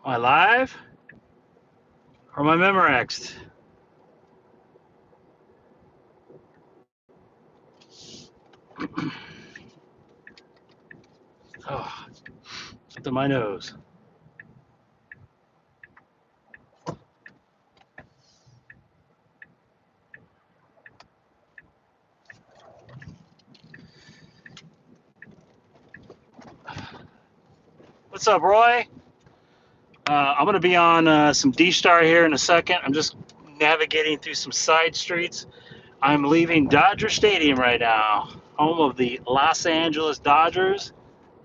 Am I live? Or am I Memorex? Oh, up to my nose. What's up, Roy? I'm going to be on some D-Star here in a second. I'm just navigating through some side streets. I'm leaving Dodger Stadium right now, home of the Los Angeles Dodgers,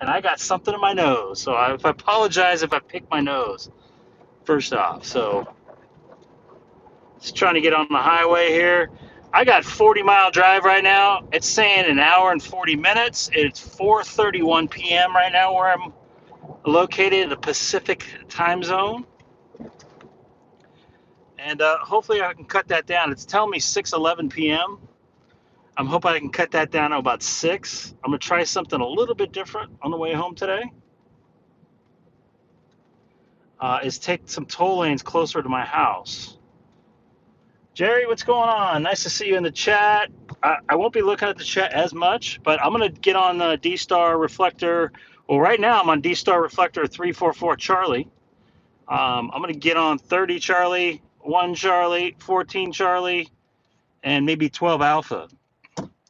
and I got something in my nose. So I apologize if I pick my nose, first off. So just trying to get on the highway here. I got 40-mile drive right now. It's saying an hour and 40 minutes. It's 4:31 p.m. right now where I'm located in the Pacific time zone. And hopefully I can cut that down. It's telling me 6:11 p.m. I'm hoping I can cut that down to about 6. I'm going to try something a little bit different on the way home today. Is take some toll lanes closer to my house. Jerry, what's going on? Nice to see you in the chat. I won't be looking at the chat as much, but I'm going to get on the D-Star Reflector. Well, right now I'm on D-Star Reflector 344 Charlie. I'm going to get on 30 Charlie, 1 Charlie, 14 Charlie, and maybe 12 Alpha.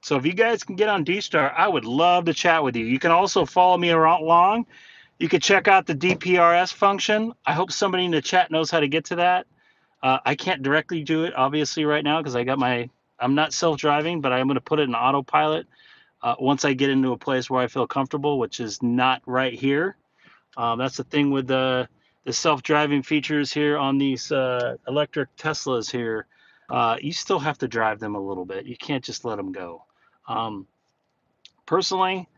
So if you guys can get on D-Star, I would love to chat with you. You can also follow me around along. You can check out the DPRS function. I hope somebody in the chat knows how to get to that. I can't directly do it, obviously, right now because I'm not self-driving, but I'm going to put it in autopilot once I get into a place where I feel comfortable, which is not right here. That's the thing with the self-driving features here on these electric Teslas here. You still have to drive them a little bit. You can't just let them go. Personally,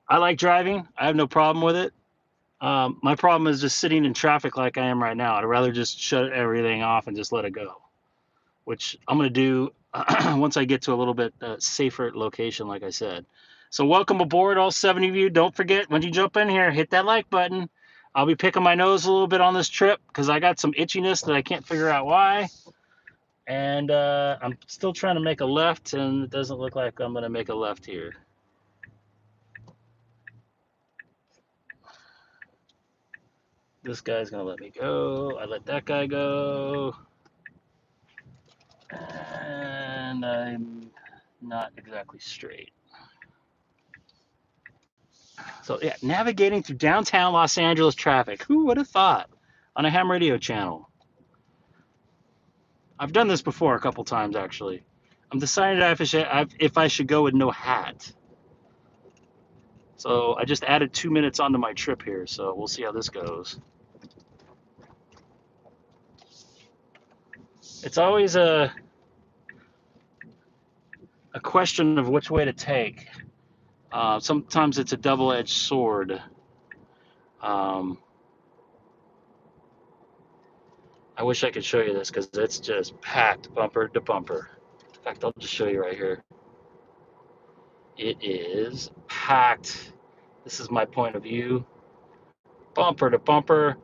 I like driving. I have no problem with it. My problem is just sitting in traffic like I am right now. I'd rather just shut everything off and just let it go, which I'm going to do once I get to a little bit safer location, like I said. So welcome aboard, all 7 of you. Don't forget, when you jump in here, hit that like button. I'll be picking my nose a little bit on this trip because I got some itchiness that I can't figure out why. And I'm still trying to make a left, and it doesn't look like I'm going to make a left here. This guy's going to let me go. I let that guy go. And I'm not exactly straight. So yeah, navigating through downtown Los Angeles traffic. Who would have thought? On a ham radio channel. I've done this before a couple times actually. I'm deciding if I should go with no hat. So I just added 2 minutes onto my trip here, so we'll see how this goes. It's always a question of which way to take. Sometimes it's a double-edged sword. I wish I could show you this because it's just packed bumper to bumper. In fact, I'll just show you right here. It is packed. This is my point of view, bumper to bumper.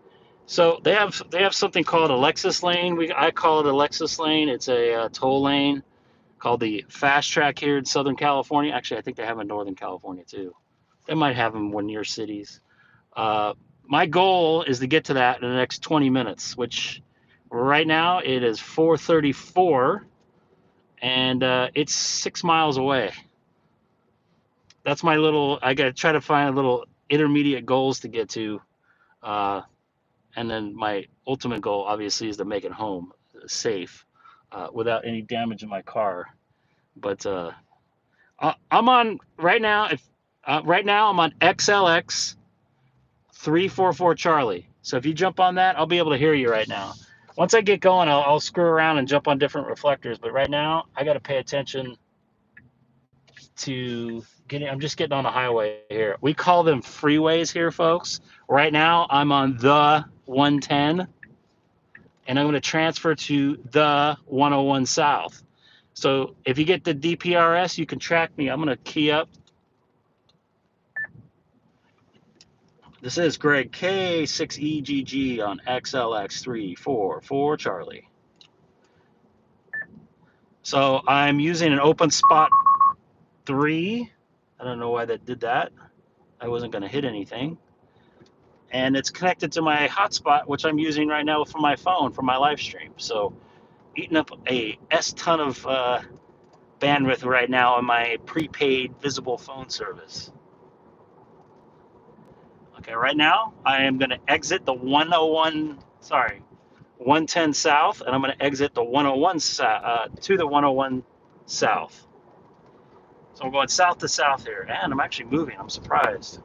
So they have something called a Lexus lane. I call it a Lexus lane. It's a toll lane called the Fast Track here in Southern California. Actually, I think they have in Northern California too. They might have them when near cities. My goal is to get to that in the next 20 minutes, which right now it is 4:34, and it's 6 miles away. That's my little. I got to try to find a little intermediate goals to get to, and then my ultimate goal, obviously, is to make it home safe, without any damage in my car. But I'm on right now. Right now I'm on XLX 344 Charlie. So if you jump on that, I'll be able to hear you right now. Once I get going, I'll screw around and jump on different reflectors. But right now, I got to pay attention to getting. I'm just getting on the highway here. We call them freeways here, folks. Right now, I'm on the 110, and I'm going to transfer to the 101 South. So if you get the DPRS, you can track me. I'm going to key up. This is Gregg K6EGG on XLX344 Charlie. So I'm using an open spot 3. I don't know why that did that. I wasn't going to hit anything. And it's connected to my hotspot, which I'm using right now for my phone for my live stream. So eating up a S-ton of bandwidth right now on my prepaid visible phone service. Okay, right now I am going to exit the 110 south, and I'm going to exit the 101 to the 101 south. So I'm going south to south here, and I'm actually moving. I'm surprised.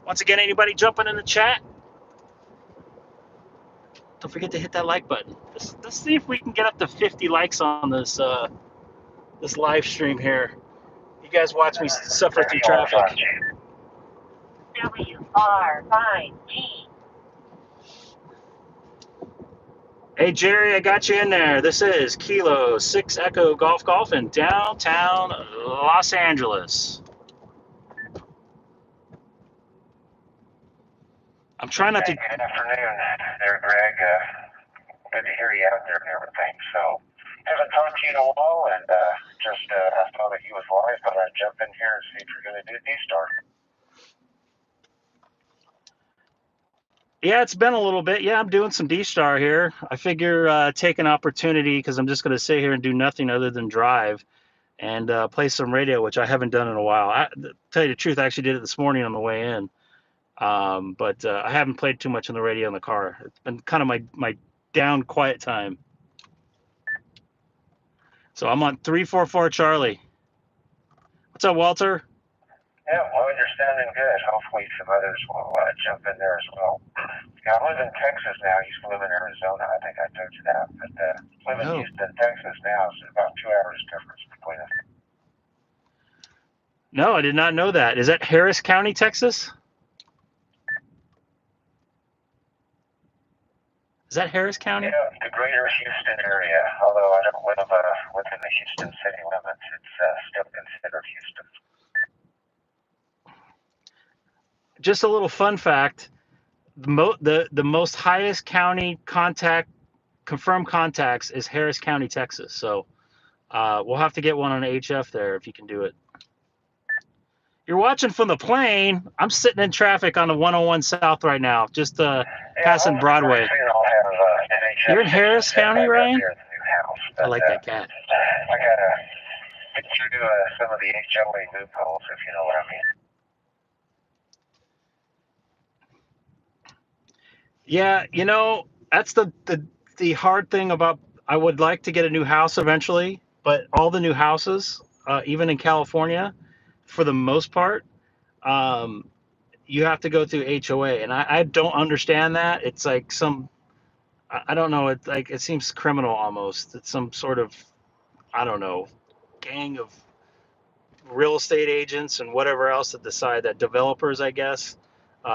Once again, anybody jumping in the chat, don't forget to hit that like button. Let's see if we can get up to 50 likes on this this live stream here. You guys watch me suffer through traffic. WR5G. Hey Jerry, I got you in there. This is Kilo 6 Echo Golf Golf in downtown Los Angeles. I'm trying not to. Good afternoon there, Greg. Good to hear you out there and everything. So, haven't talked to you in a while, and I saw that you was live, but I'd jump in here and see if you're going to do D-Star. Yeah, it's been a little bit. Yeah, I'm doing some D-Star here. I figure take an opportunity because I'm just going to sit here and do nothing other than drive and play some radio, which I haven't done in a while. Tell you the truth, I actually did it this morning on the way in. But I haven't played too much on the radio in the car. It's been kind of my down quiet time. So I'm on 344 Charlie. What's up, Walter? Yeah, well, you're sounding good. Hopefully some others will jump in there as well. Yeah, I live in Texas now. I used to live in Arizona. I think I told you that. But live in Houston, Texas now. It's about 2 hours difference between us. No, I did not know that. Is that Harris County, Texas? Is that Harris County? Yeah, the greater Houston area. Although I don't live within the Houston city limits, it's still considered Houston. Just a little fun fact: the most highest county confirmed contacts is Harris County, Texas. So we'll have to get one on HF there if you can do it. You're watching from the plane. I'm sitting in traffic on the 101 South right now, just passing Broadway. You're in Harris County, Ryan? I like that cat. I got to get through some of the HOA loopholes, if you know what I mean. Yeah, you know, that's the hard thing about, I would like to get a new house eventually, but all the new houses, even in California, for the most part, you have to go through HOA, and I don't understand that. It's like I don't know, it's like, it seems criminal almost. It's some sort of, I don't know, gang of real estate agents and whatever else that decide, that developers, I guess,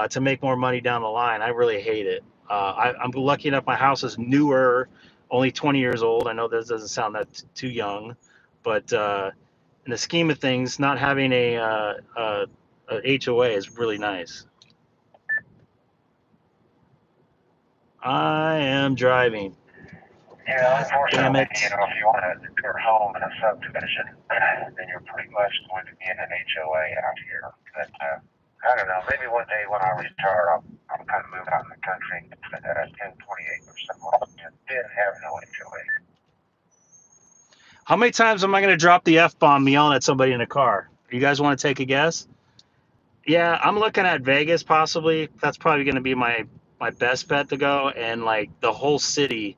to make more money down the line. I really hate it. I'm lucky enough my house is newer, only 20 years old. I know this doesn't sound that too young, but in the scheme of things, not having a HOA is really nice. I am driving. Yeah, unfortunately, you know, if you want to do a home in a subdivision, then you're pretty much going to be in an HOA out here. But I don't know, maybe one day when I retire, I'll kind of move out in the country and get 10, 20 acres somewhere. I didn't have no HOA. How many times am I going to drop the F-bomb yelling at somebody in a car? You guys want to take a guess? Yeah, I'm looking at Vegas possibly. That's probably going to be my best bet to go. And like the whole city,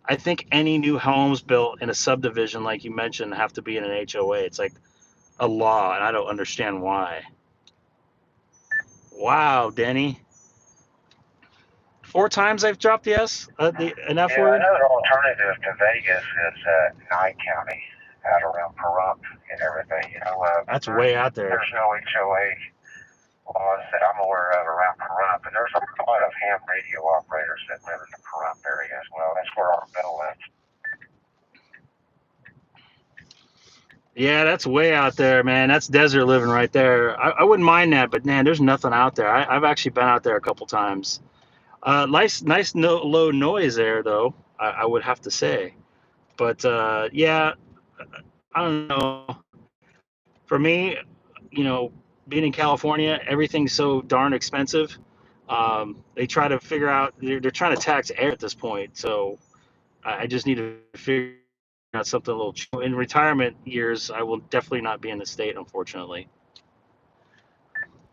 I think any new homes built in a subdivision, like you mentioned, have to be in an HOA. It's like a law, and I don't understand why. Wow, Denny. 4 times I've dropped the S, an F word? Another alternative to Vegas is Nye County, out around Pahrump and everything. You know, that's way out there. There's no HOA laws that I'm aware of around Pahrump, and there's a lot of ham radio operators that live in the Pahrump area as well. That's where our bill lives. Yeah, that's way out there, man. That's desert living right there. I wouldn't mind that, but man, there's nothing out there. I've actually been out there a couple times. Nice, no, low noise there, though. I would have to say. But yeah, I don't know. For me, you know, being in California, everything's so darn expensive. They try to figure out they're trying to tax air at this point. So I just need to figure out something a little cheap. In retirement years. I will definitely not be in the state, unfortunately.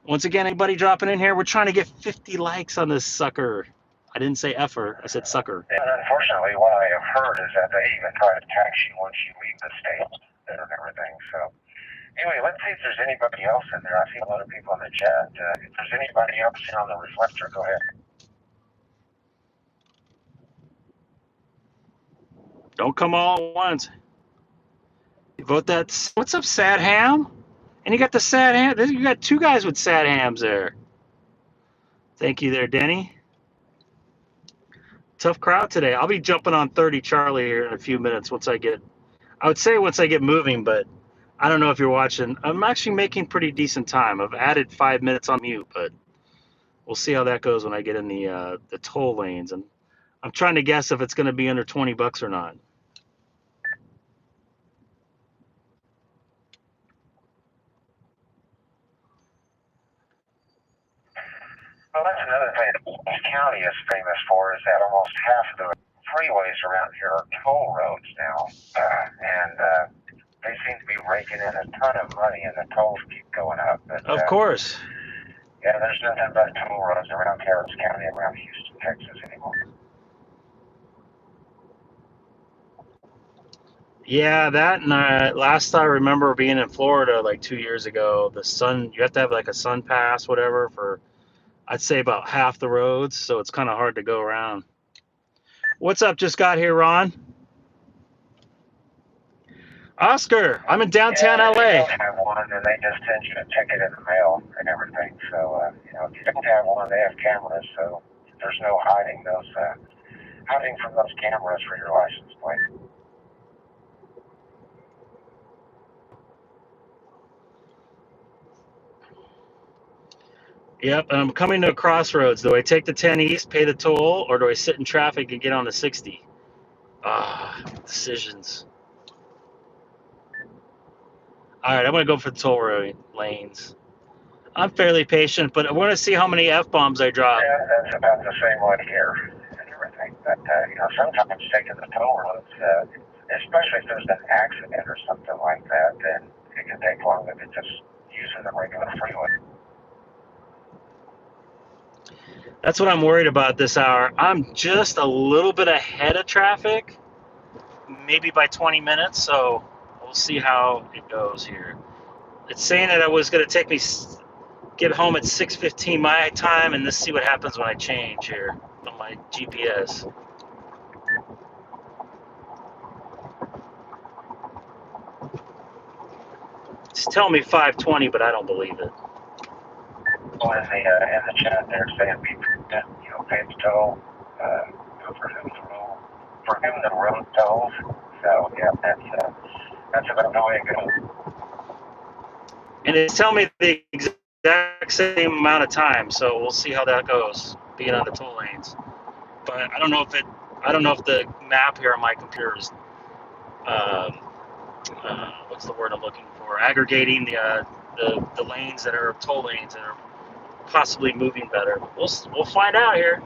Once again, anybody dropping in here, we're trying to get 50 likes on this sucker. I didn't say effer, I said sucker. And unfortunately, what I have heard is that they even try to tax you once you leave the state and everything. So anyway, let's see if there's anybody else in there. I see a lot of people in the chat. If there's anybody else here on the reflector, go ahead. Don't come all at once. You vote that. What's up, Sad Ham? And you got the Sad Ham. You got two guys with Sad Hams there. Thank you there, Denny. Tough crowd today. I'll be jumping on 30 Charlie here in a few minutes once I get, I would say once I get moving, but I don't know if you're watching. I'm actually making pretty decent time. I've added 5 minutes on mute, but we'll see how that goes when I get in the toll lanes. And I'm trying to guess if it's going to be under 20 bucks or not. Well, that's another thing this county is famous for is that almost half of the freeways around here are toll roads now. They seem to be raking in a ton of money and the tolls keep going up. But, Of course. Yeah, there's nothing but toll roads around Harris County, around Houston, Texas anymore. Yeah, that and last I remember being in Florida like 2 years ago, you have to have like a sun pass, whatever, for I'd say about half the roads, so it's kind of hard to go around. What's up? Just got here, Ron. Oscar, I'm in downtown LA. LA. If you don't have one, then they just send you a ticket in the mail and everything. So, if you don't have one, they have cameras, so there's no hiding from those cameras for your license plate. Yep, and I'm coming to a crossroads. Do I take the 10 East, pay the toll, or do I sit in traffic and get on the 60? Decisions. All right, I'm going to go for the toll road lanes. I'm fairly patient, but I want to see how many F-bombs I drop. Yeah, that's about the same way here and everything. But, sometimes taking the toll roads, especially if there's an accident or something like that, then it can take longer than just using the regular freeway. That's what I'm worried about this hour. I'm just a little bit ahead of traffic, maybe by 20 minutes, so we'll see how it goes here. It's saying that it was going to take me get home at 6:15 my time, and let's see what happens when I change here on my GPS. It's telling me 5:20, but I don't believe it. Well, in the chat there saying be prudent, pay the toll, for whom the road tolls. So yeah, that's about the way it goes. And it's telling me the exact same amount of time, so we'll see how that goes, being on the toll lanes. But I don't know if the map here on my computer is what's the word I'm looking for? Aggregating the lanes that are toll lanes that are possibly moving better. We'll find out here.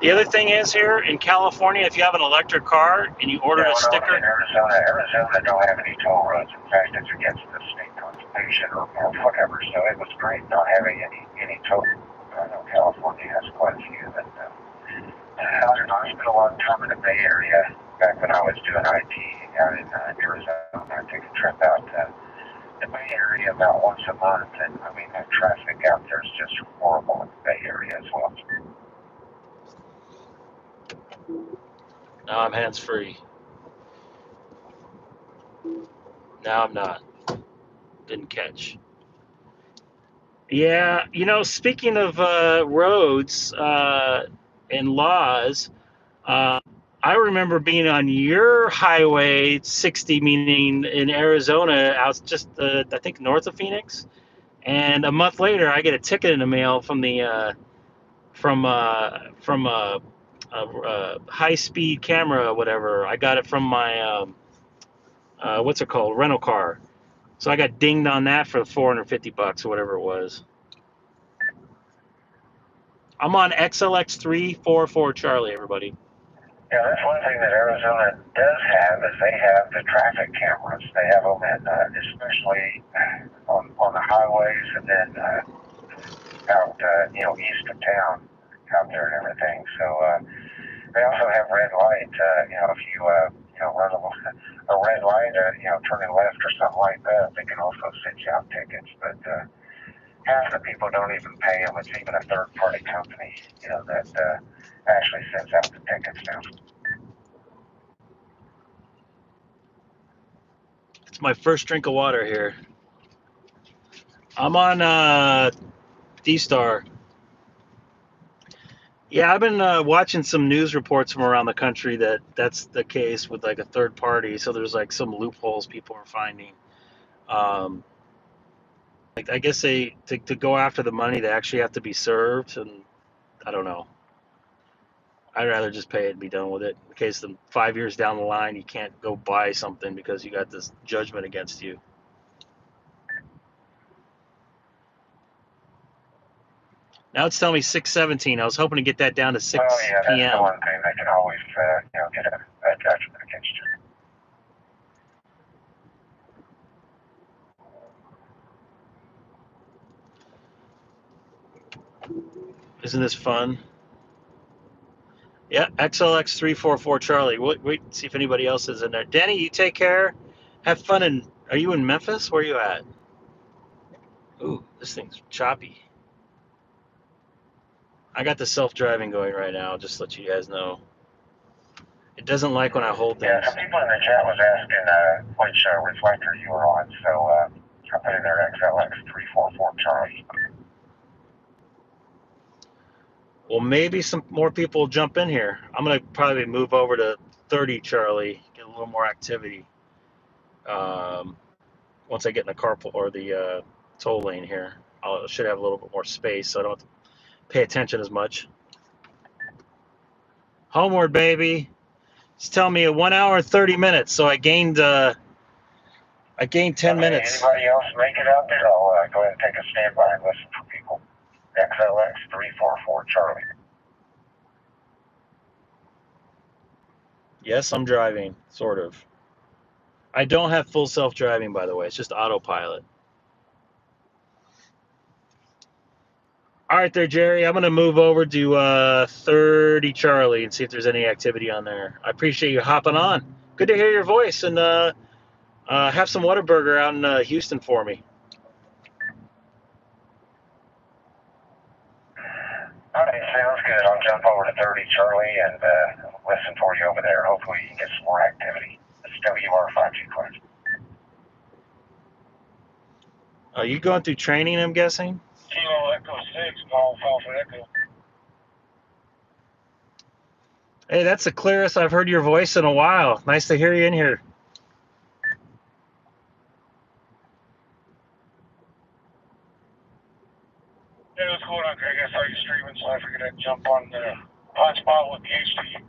The other thing is here in California, if you have an electric car and you order a sticker. In Arizona don't have any toll roads. In fact, it's against the state constitution or whatever. So it was great not having any toll. I know California has quite a few, but I don't know. I spent a lot of time in the Bay Area back when I was doing IT out in Arizona. I took a trip out to the Bay Area about once a month, and I mean, the traffic out there is just horrible in the Bay Area as well. Now I'm hands-free. Now I'm not. Didn't catch. Yeah, speaking of roads and laws, I remember being on your highway 60, meaning in Arizona, out just I think north of Phoenix. And a month later, I get a ticket in the mail from the from a high speed camera, whatever. I got it from my what's it called, rental car. So I got dinged on that for $450 or whatever it was. I'm on XLX344 Charlie, everybody. Yeah, that's one thing that Arizona does have is they have the traffic cameras. They have them in, especially on the highways and then out east of town out there and everything. So they also have red light. If you run a red light, turning left or something like that, they can also send you out tickets. But half the people don't even pay them. It's even a third-party company, that actually sends out the tickets now. It's my first drink of water here. I'm on D-Star. Yeah, I've been watching some news reports from around the country that's the case with like a third party. So there's like some loopholes people are finding. Like I guess to go after the money, they actually have to be served, and I don't know. I'd rather just pay it and be done with it. In case 5 years down the line, you can't go buy something because you got this judgment against you. Now it's telling me 6:17. I was hoping to get that down to 6 Oh yeah, that's p.m. the one thing. They can always get a judgment against Isn't this fun? Yeah, XLX344 Charlie. Wait, see if anybody else is in there. Danny, you take care. Have fun. And are you in Memphis? Where are you at? Ooh, this thing's choppy. I got the self-driving going right now, just to let you guys know. It doesn't like when I hold you. Yeah, things. some people in the chat was asking which reflector you were on, so I put in there XLX344 Charlie. Well, maybe some more people will jump in here. I'm going to probably move over to 30 Charlie, get a little more activity once I get in the carpool or the toll lane here. I should have a little bit more space, so I don't have to pay attention as much. Homeward, baby. It's telling me 1 hour and 30 minutes, so I gained 10 minutes. Anybody else make it out there? I'll go ahead and take a standby and listen for people. XLX344 Charlie. Yes, I'm driving, sort of. I don't have full self-driving, by the way. It's just autopilot. All right there, Jerry. I'm going to move over to 30 Charlie and see if there's any activity on there. I appreciate you hopping on. Good to hear your voice, and have some Whataburger out in Houston for me. All right, sounds good. I'll jump over to 30 Charlie and listen for you over there. Hopefully you can get some more activity. It's WR525. Are you going through training, I'm guessing? Kilo Echo 6, Golf Alpha Echo. Hey, that's the clearest I've heard your voice in a while. Nice to hear you in here. Hey, what's going on, Greg? I saw you streaming, so I figured I'd jump on the hotspot with PhD.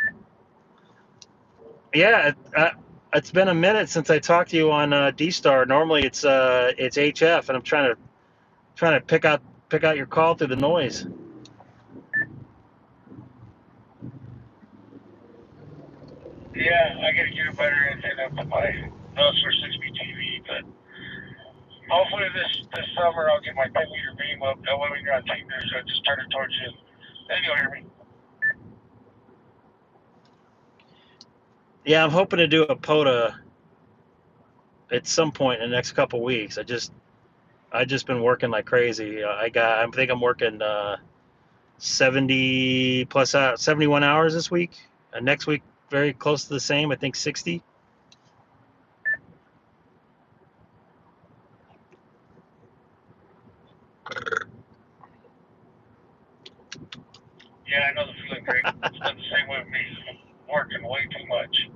Yeah, it's been a minute since I talked to you on D-Star. Normally it's HF, and I'm trying to pick out your call through the noise. Yeah, I gotta get a better antenna for my for 6B TV, but hopefully this summer I'll get my 10-meter beam up. That way when you're on Tinder, so just turn it towards you. Then you'll hear me. Yeah, I'm hoping to do a POTA at some point in the next couple weeks. I just been working like crazy. I think I'm working 70 plus 71 hours this week. Next week, very close to the same. I think 60. Yeah, I know the feeling, Greg. It's been the same way with me. working way too much.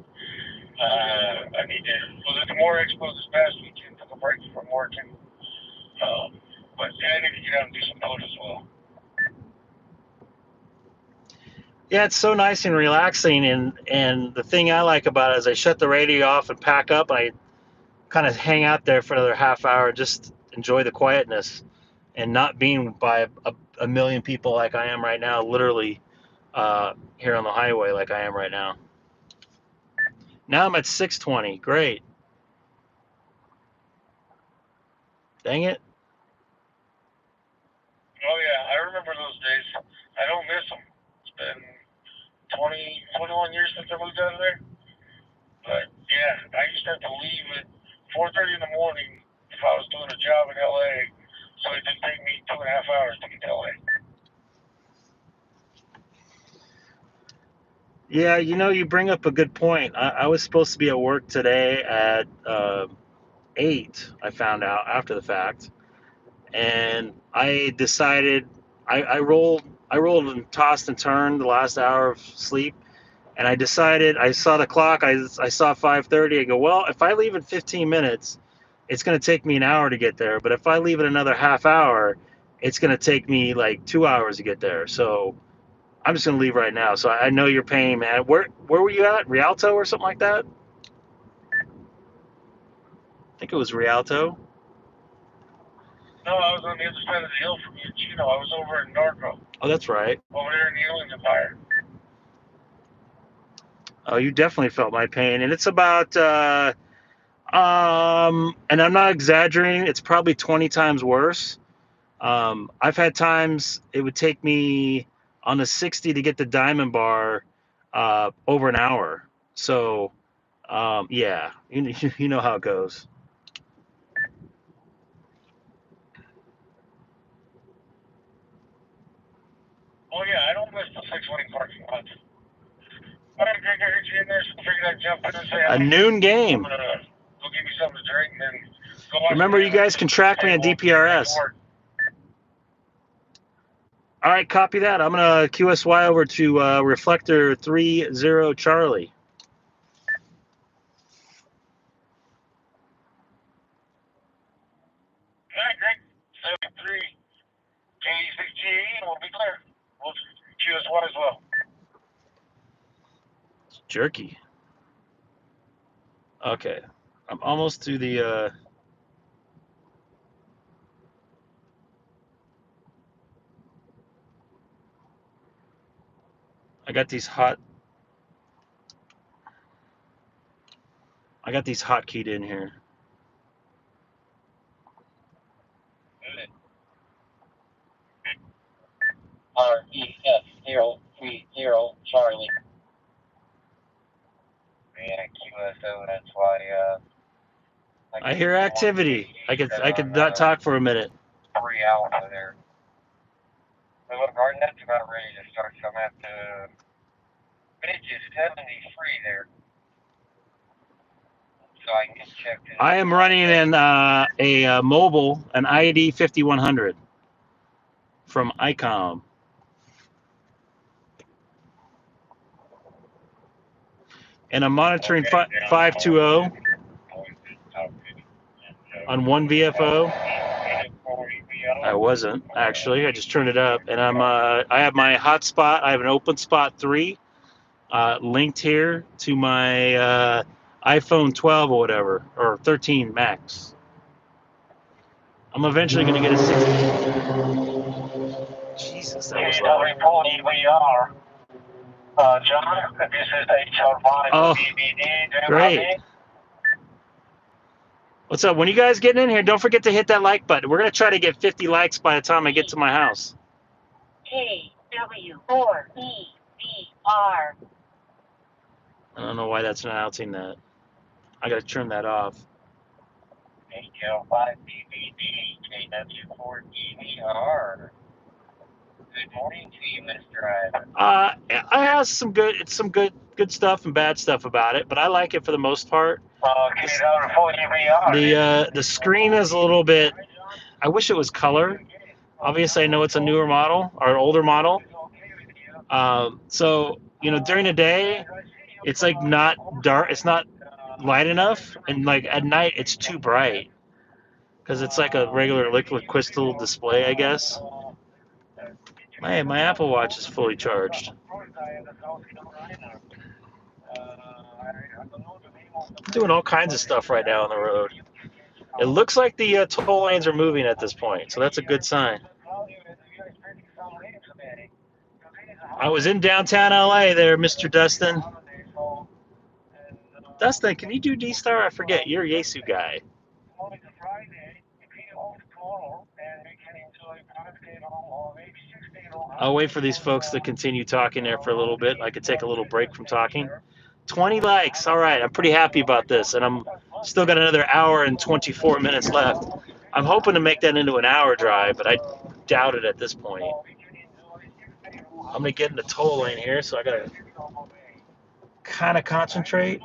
I need to. Well, there's more expos this past weekend. Took a break from working. But yeah, I need to get out and do some boat as well. Yeah, it's so nice and relaxing, and the thing I like about it is I shut the radio off and pack up. I kind of hang out there for another half hour, just enjoy the quietness and not being by a million people like I am right now, literally here on the highway like I am right now. Now I'm at 620. Great. Dang it. Oh yeah, I remember those days. I don't miss them. It's been 21 years since I moved out of there. But yeah, I used to have to leave at 4:30 in the morning if I was doing a job in LA, so it didn't take me 2.5 hours to get to LA. Yeah, you bring up a good point. I was supposed to be at work today at 8, I found out after the fact. And I decided I rolled and tossed and turned the last hour of sleep, and I decided I saw the clock. I saw 5:30. I go, well, if I leave in 15 minutes, it's going to take me an hour to get there. But if I leave it another half hour, it's going to take me like 2 hours to get there. So I'm just going to leave right now. So I know you're paying, man. Where were you at? Rialto or something like that? I think it was Rialto. No, I was on the other side of the hill from you, Chino. I was over in Norco. Oh, that's right. Over there in the Inland Empire. Oh, you definitely felt my pain, and it's about and I'm not exaggerating. It's probably 20 times worse. I've had times it would take me on the 60 to get the Diamond Bar over an hour. So yeah, you know how it goes. Oh yeah, I don't miss the 6-lane parking lot. All right, Greg, I heard you in there, so I figured I'd jump in and say A noon game. I'm gonna go give me something to drink and then go watch. Remember, you guys can track me on DPRS. All right, copy that. I'm gonna QSY over to Reflector 30 Charlie. All right, Greg. 73 K6EGG, and we'll be clear. We'll QS1 as well. It's jerky. Okay, I'm almost to the. I got these hotkeyed in here. REF030 Charlie. Yeah, QSO, that's why, I hear activity. I could not talk for a minute. 3 Alpha there. The little garden that's about ready to start, so I'm going to have to. Midge is 73 there. So I can get checked in. I am running in a mobile, an ID 5100 from ICOM. And I'm monitoring 520 on one VFO. I wasn't actually. I just turned it up, and I have my hotspot. I have an open spot 3 linked here to my iPhone 12 or whatever, or 13 Max. I'm eventually going to get a 16. Jesus, that was loud. John, this is HR5 Oh, BBD. great. What's up? When you guys getting in here, don't forget to hit that like button. We're going to try to get 50 likes by the time I get to my house. KW4EBR. I don't know why that's announcing that. I got to turn that off. HL5BBD, KW4EBR. Good morning to you, Mr. Ivan. I have some good stuff and bad stuff about it, but I like it for the most part. The screen is a little bit. I wish it was color. Obviously, I know it's a newer model or an older model. So during the day, It's like not dark. It's not light enough, and like at night it's too bright because it's like a regular liquid crystal display, I guess. My Apple Watch is fully charged. I'm doing all kinds of stuff right now on the road. It looks like the toll lanes are moving at this point, so that's a good sign. I was in downtown LA there, Mr. Dustin. Dustin, can you do D-Star? I forget. You're a Yesu guy. I'll wait for these folks to continue talking there for a little bit. I could take a little break from talking. 20 likes. All right. I'm pretty happy about this. And I'm still got another hour and 24 minutes left. I'm hoping to make that into an hour drive, but I doubt it at this point. I'm going to get in the toll lane here, so I got to kind of concentrate.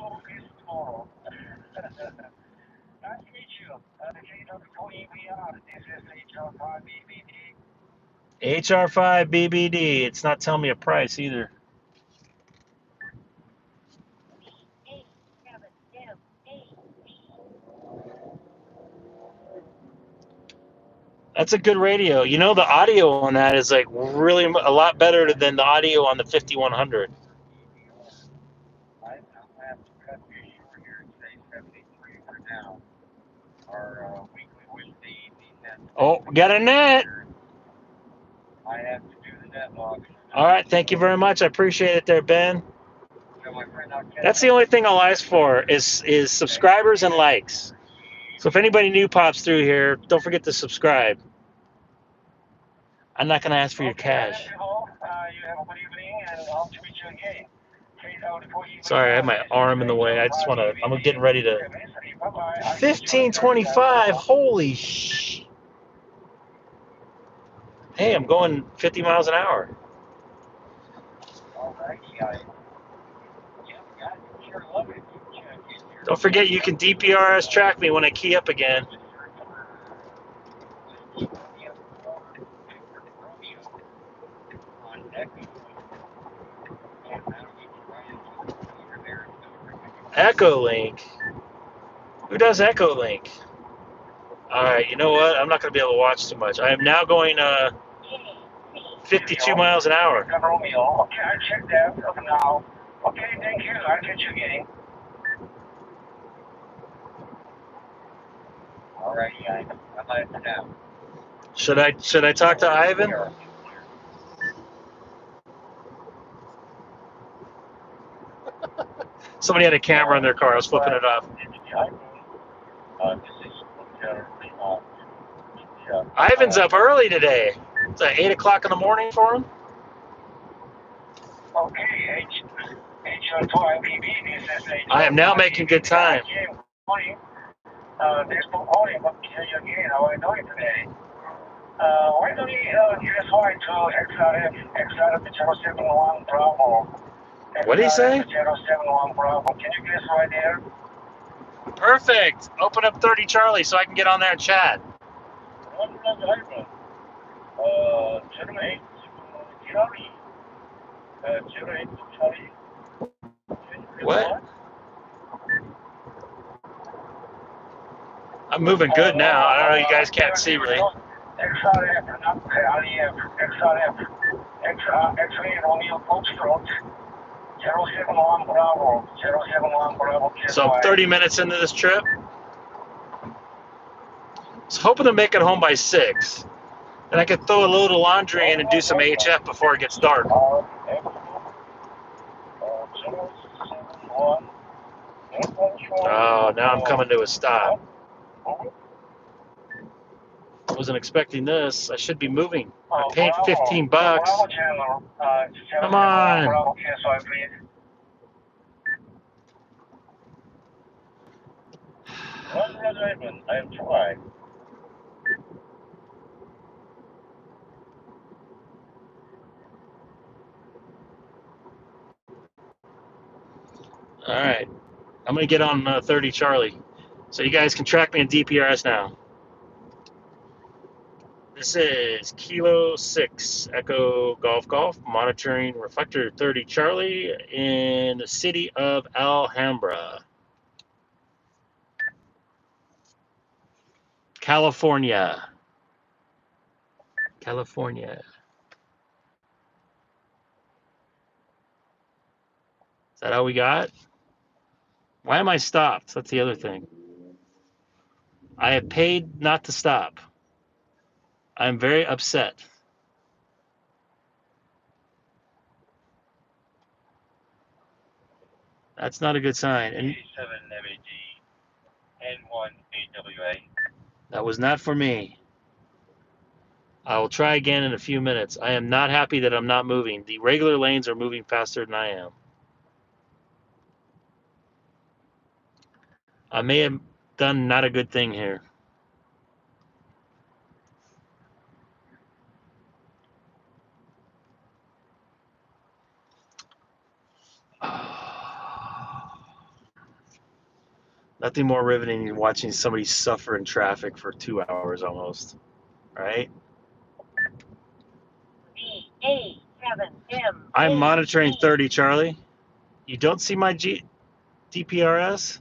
HR5 BBD. It's not telling me a price either. That's a good radio. You know, the audio on that is like really a lot better than the audio on the 5100. Oh, got a net. All right, thank you very much. I appreciate it there, Ben. That's the only thing I'll ask for is subscribers and likes. So if anybody new pops through here, don't forget to subscribe. I'm not going to ask for your cash. Sorry, I have my arm in the way. I'm getting ready to. 1525. Holy sh! Hey, I'm going 50 miles an hour. Don't forget you can DPRS track me when I key up again. Echo Link? Who does Echo Link? Alright, you know what? I'm not going to be able to watch too much. I am now going 52 miles an hour. Okay, I checked that now. Okay, thank you. I'll get you again. All right, guys. I'm let it down. Should I talk to Ivan? Somebody had a camera in their car. I was flipping it off. Ivan's up early today. It's like 8 o'clock in the morning for him. Okay, I am now making good time. There's no calling, but again, how are you doing today? Why don't you give us why to XRF 071 Bravo? What did he say? 071 Bravo. Can you guess right there? Perfect. Open up 30 Charlie so I can get on there and chat. 08 Charlie. 08 Charlie. What? I'm moving good now. I don't know. You guys can't see really. XRF, not XRF. X-ray Romeo Foxtrot. 071 Bravo. 071 Bravo. So I'm 30 minutes into this trip. I was hoping to make it home by 6. And I could throw a load of laundry in and do some HF before it gets dark. Oh, now I'm coming to a stop. I wasn't expecting this. I should be moving. I paid $15. Come on. I'm trying. All right. I'm going to get on 30 Charlie. So you guys can track me in DPRS now. This is Kilo 6 Echo Golf Golf, monitoring reflector 30 Charlie in the city of Alhambra, California. California. Is that all we got? Why am I stopped? That's the other thing. I have paid not to stop. I'm very upset. That's not a good sign. And 87 MAG, N1 AWA. that was not for me. I will try again in a few minutes. I am not happy that I'm not moving. The regular lanes are moving faster than I am. I may have done not a good thing here. Nothing more riveting than watching somebody suffer in traffic for 2 hours almost. Right? B87M. I'm monitoring 30 Charlie. You don't see my DPRS?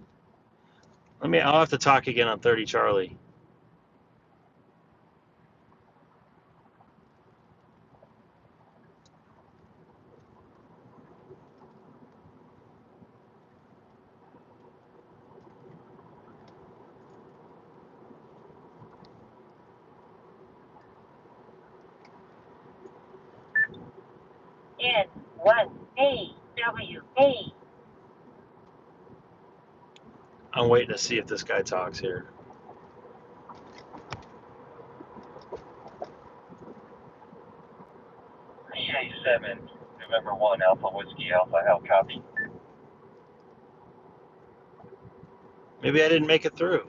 I'll have to talk again on 30 Charlie. N1AWA. I'm waiting to see if this guy talks here. CA7, November 1, Alpha Whiskey, Alpha, how copy? Maybe I didn't make it through.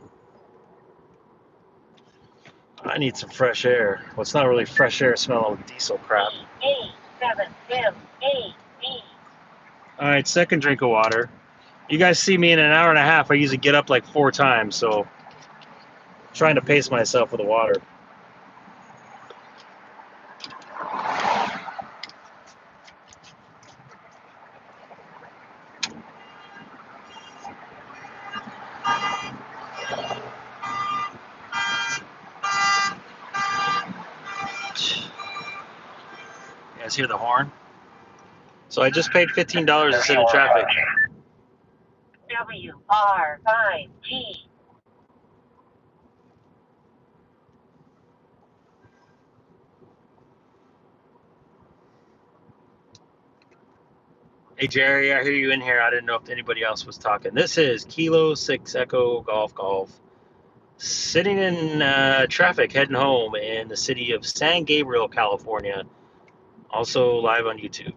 I need some fresh air. Well, it's not really fresh air smelling with diesel crap. B87MAB. All right, second drink of water. You guys see me in an hour and a half. I usually get up like 4 times, so I'm trying to pace myself with the water. You guys hear the horn? So I just paid $15 to sit in traffic. WR5G. Hey, Jerry, I hear you in here. I didn't know if anybody else was talking. This is Kilo 6 Echo Golf Golf. Sitting in traffic, heading home in the city of San Gabriel, California. Also live on YouTube.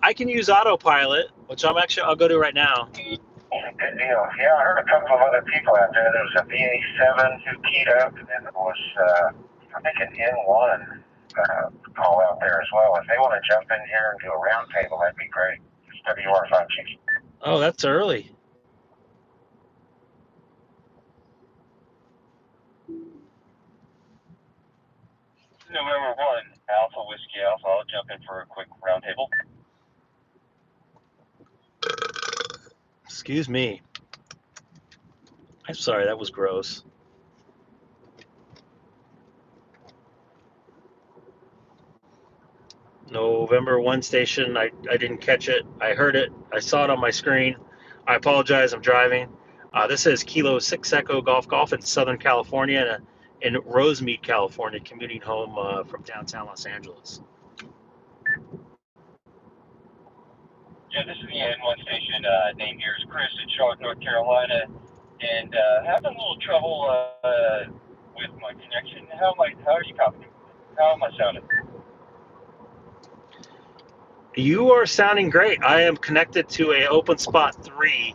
I can use autopilot, which I'll go to right now. Good deal. Yeah, I heard a couple of other people out there. There was a VA7 who keyed up, and then there was, I think, an N1 call out there as well. If they want to jump in here and do a round table, that'd be great. It's WR5G. Oh, that's early. November 1, Alpha Whiskey Alpha. I'll jump in for a quick round table. Excuse me. I'm sorry, that was gross. November 1 station, I didn't catch it. I heard it. I saw it on my screen. I apologize, I'm driving. This is Kilo 6 Echo Golf Golf in Southern California, in Rosemead, California, commuting home from downtown Los Angeles. Yeah, this is the N1 station. Name here is Chris in Charlotte, North Carolina, and having a little trouble with my connection. How are you copying? How am I sounding? You are sounding great. I am connected to a OpenSpot 3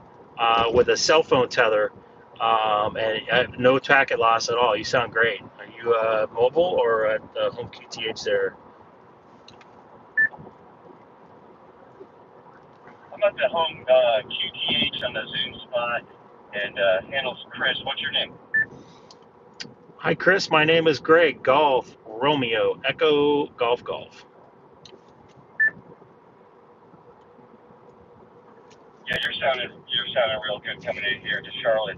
with a cell phone tether, and I have no packet loss at all. You sound great. Are you mobile or at home QTH there? I'm at the home QTH on the Zoom spot, and handles Chris. What's your name? Hi, Chris. My name is Greg. Golf Romeo Echo Golf Golf. Yeah, you're sounding real good coming in here to Charlotte.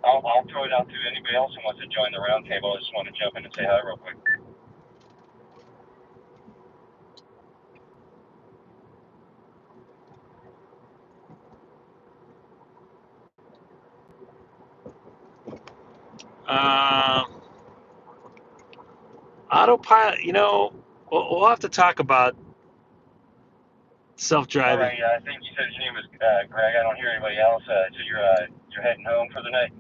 I'll throw it out to anybody else who wants to join the roundtable. I just want to jump in and say hi real quick. Autopilot. We'll have to talk about All self-driving. right, I think you said your name was Greg. I don't hear anybody else. So you're heading home for the night.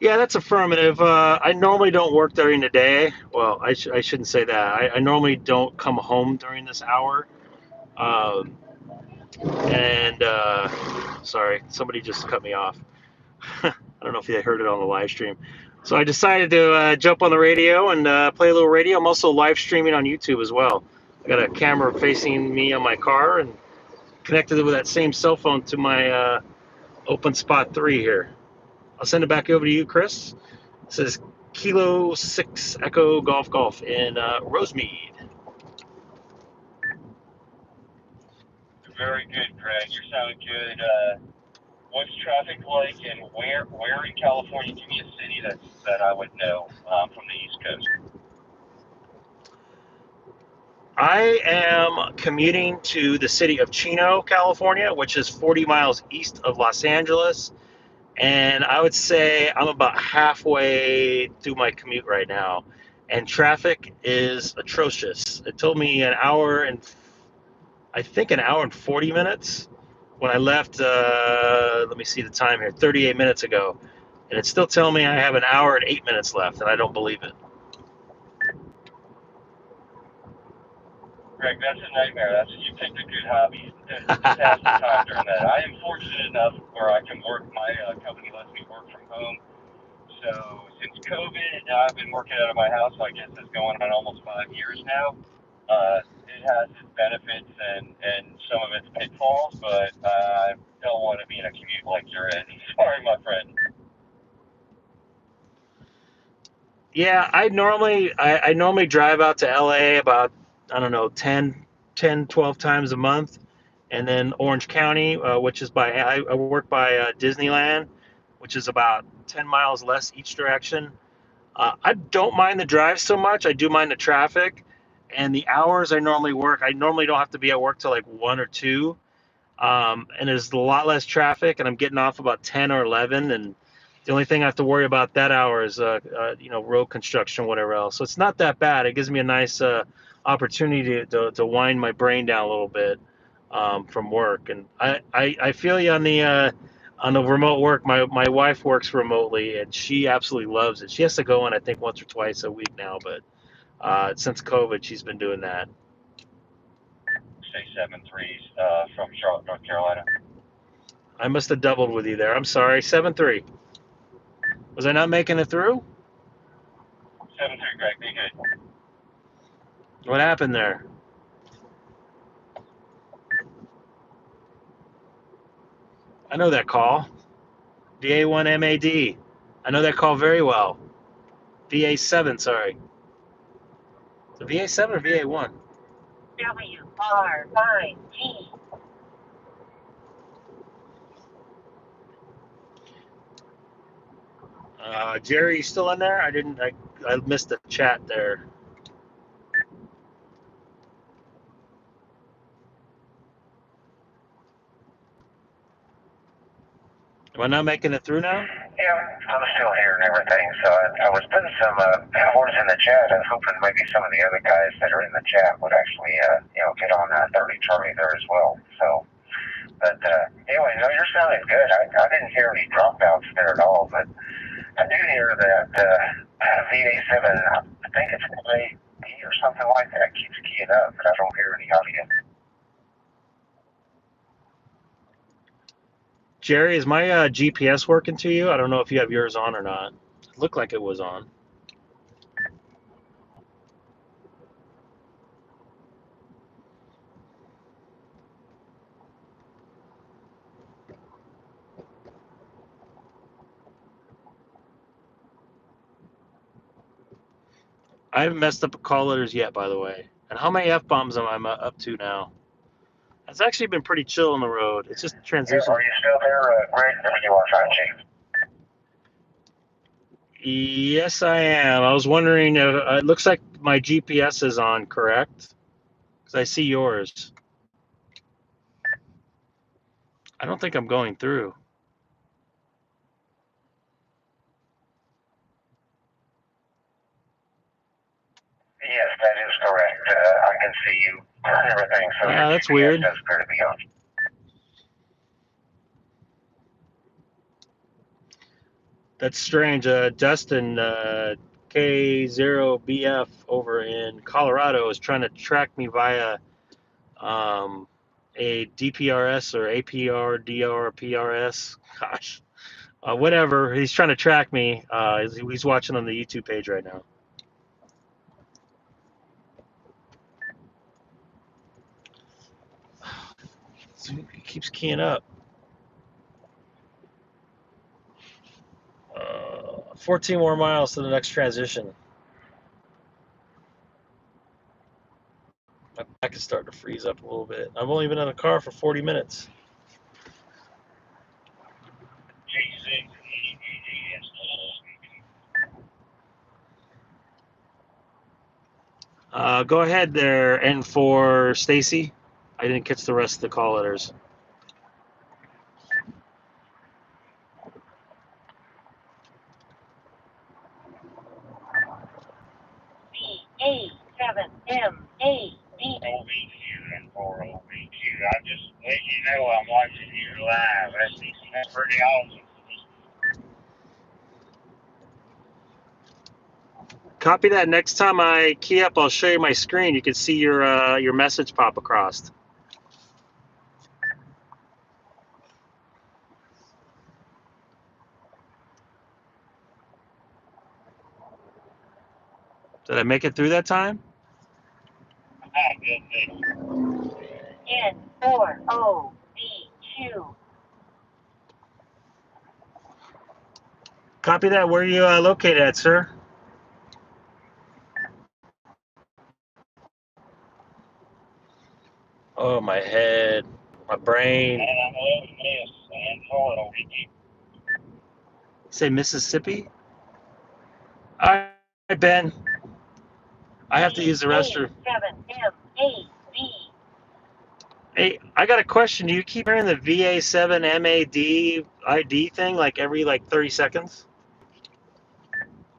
Yeah, that's affirmative. I normally don't work during the day. Well, I shouldn't say that. I normally don't come home during this hour. Um, and sorry, somebody just cut me off. I don't know if you heard it on the live stream. So I decided to jump on the radio and play a little radio. I'm also live streaming on YouTube as well. I got a camera facing me on my car and connected it with that same cell phone to my Open Spot 3 here. I'll send it back over to you, Chris. It says Kilo 6 Echo Golf Golf in Rosemead. Very good, Greg. You're sounding good. What's traffic like, and where in California? Give me a city that I would know from the East Coast. I am commuting to the city of Chino, California, which is 40 miles east of Los Angeles. And I would say I'm about halfway through my commute right now. And traffic is atrocious. It told me I think an hour and 40 minutes when I left, let me see the time here, 38 minutes ago. And it's still telling me I have an hour and 8 minutes left, and I don't believe it. Greg, that's a nightmare. You picked a good hobby to pass the time during that. I am fortunate enough where I can work. My company lets me work from home. So since COVID, I've been working out of my house. So I guess it's going on almost 5 years now. It has its benefits and some of its pitfalls, but I don't want to be in a commute like you're in. Sorry, my friend. Yeah, I normally drive out to LA about, I don't know, 12 times a month. And then Orange County, which is I work by Disneyland, which is about 10 miles less each direction. I don't mind the drive so much. I do mind the traffic and the hours I normally work. I normally don't have to be at work till like 1 or 2. And there's a lot less traffic, and I'm getting off about 10 or 11. And the only thing I have to worry about that hour is, road construction, whatever else. So it's not that bad. It gives me a nice opportunity to wind my brain down a little bit from work. And I feel you on the remote work. My wife works remotely, and she absolutely loves it. She has to go in, I think, once or twice a week now, but since COVID, she's been doing that. Say 7-3 from Charlotte, North Carolina. I must have doubled with you there. I'm sorry. 7-3. Was I not making it through? 7-3, Greg. Be good. What happened there? I know that call. VA1MAD. I know that call very well. VA7, sorry. The VA7 or VA1? WR5G. Jerry, you still in there? I missed the chat there. Am I not making it through now? Yeah, I'm still here and everything. So I was putting some words in the chat and hoping maybe some of the other guys that are in the chat would actually, get on 30 Charlie there as well. So, but anyway, no, you're sounding good. I didn't hear any dropouts there at all, but I do hear that VA7, I think it's AD or something like that, keeps keying up, but I don't hear any audio. Jerry, is my GPS working to you? I don't know if you have yours on or not. It looked like it was on. I haven't messed up call letters yet, by the way. And how many F-bombs am I up to now? It's actually been pretty chill on the road. It's just transition. Are you still there, Greg? Or you want to Chief? Yes, I am. I was wondering, it looks like my GPS is on, correct? Because I see yours. I don't think I'm going through. Yes, that is correct. I can see you and everything. So Yeah, that's weird. does appear to be on. That's strange. Dustin, K0BF over in Colorado is trying to track me via a DPRS or APR, DR, PRS. Gosh, whatever. He's trying to track me. He's watching on the YouTube page right now. So he keeps keying up. 14 more miles to the next transition. My back is starting to freeze up a little bit. I've only been in the car for 40 minutes. Go ahead there. And for Stacy, I didn't catch the rest of the call letters. B87MAD. OBQ and 4 OBQ. I just let you know I'm watching you live. That's pretty awesome. Copy that. Next time I key up, I'll show you my screen. You can see your message pop across. Did I make it through that time? N4OBQ. Copy that. Where are you located at, sir? Oh, my head, my brain. Say Mississippi? All right, Ben. I have to use the restroom. Hey, I got a question. Do you keep hearing the VA7MAD ID thing every 30 seconds?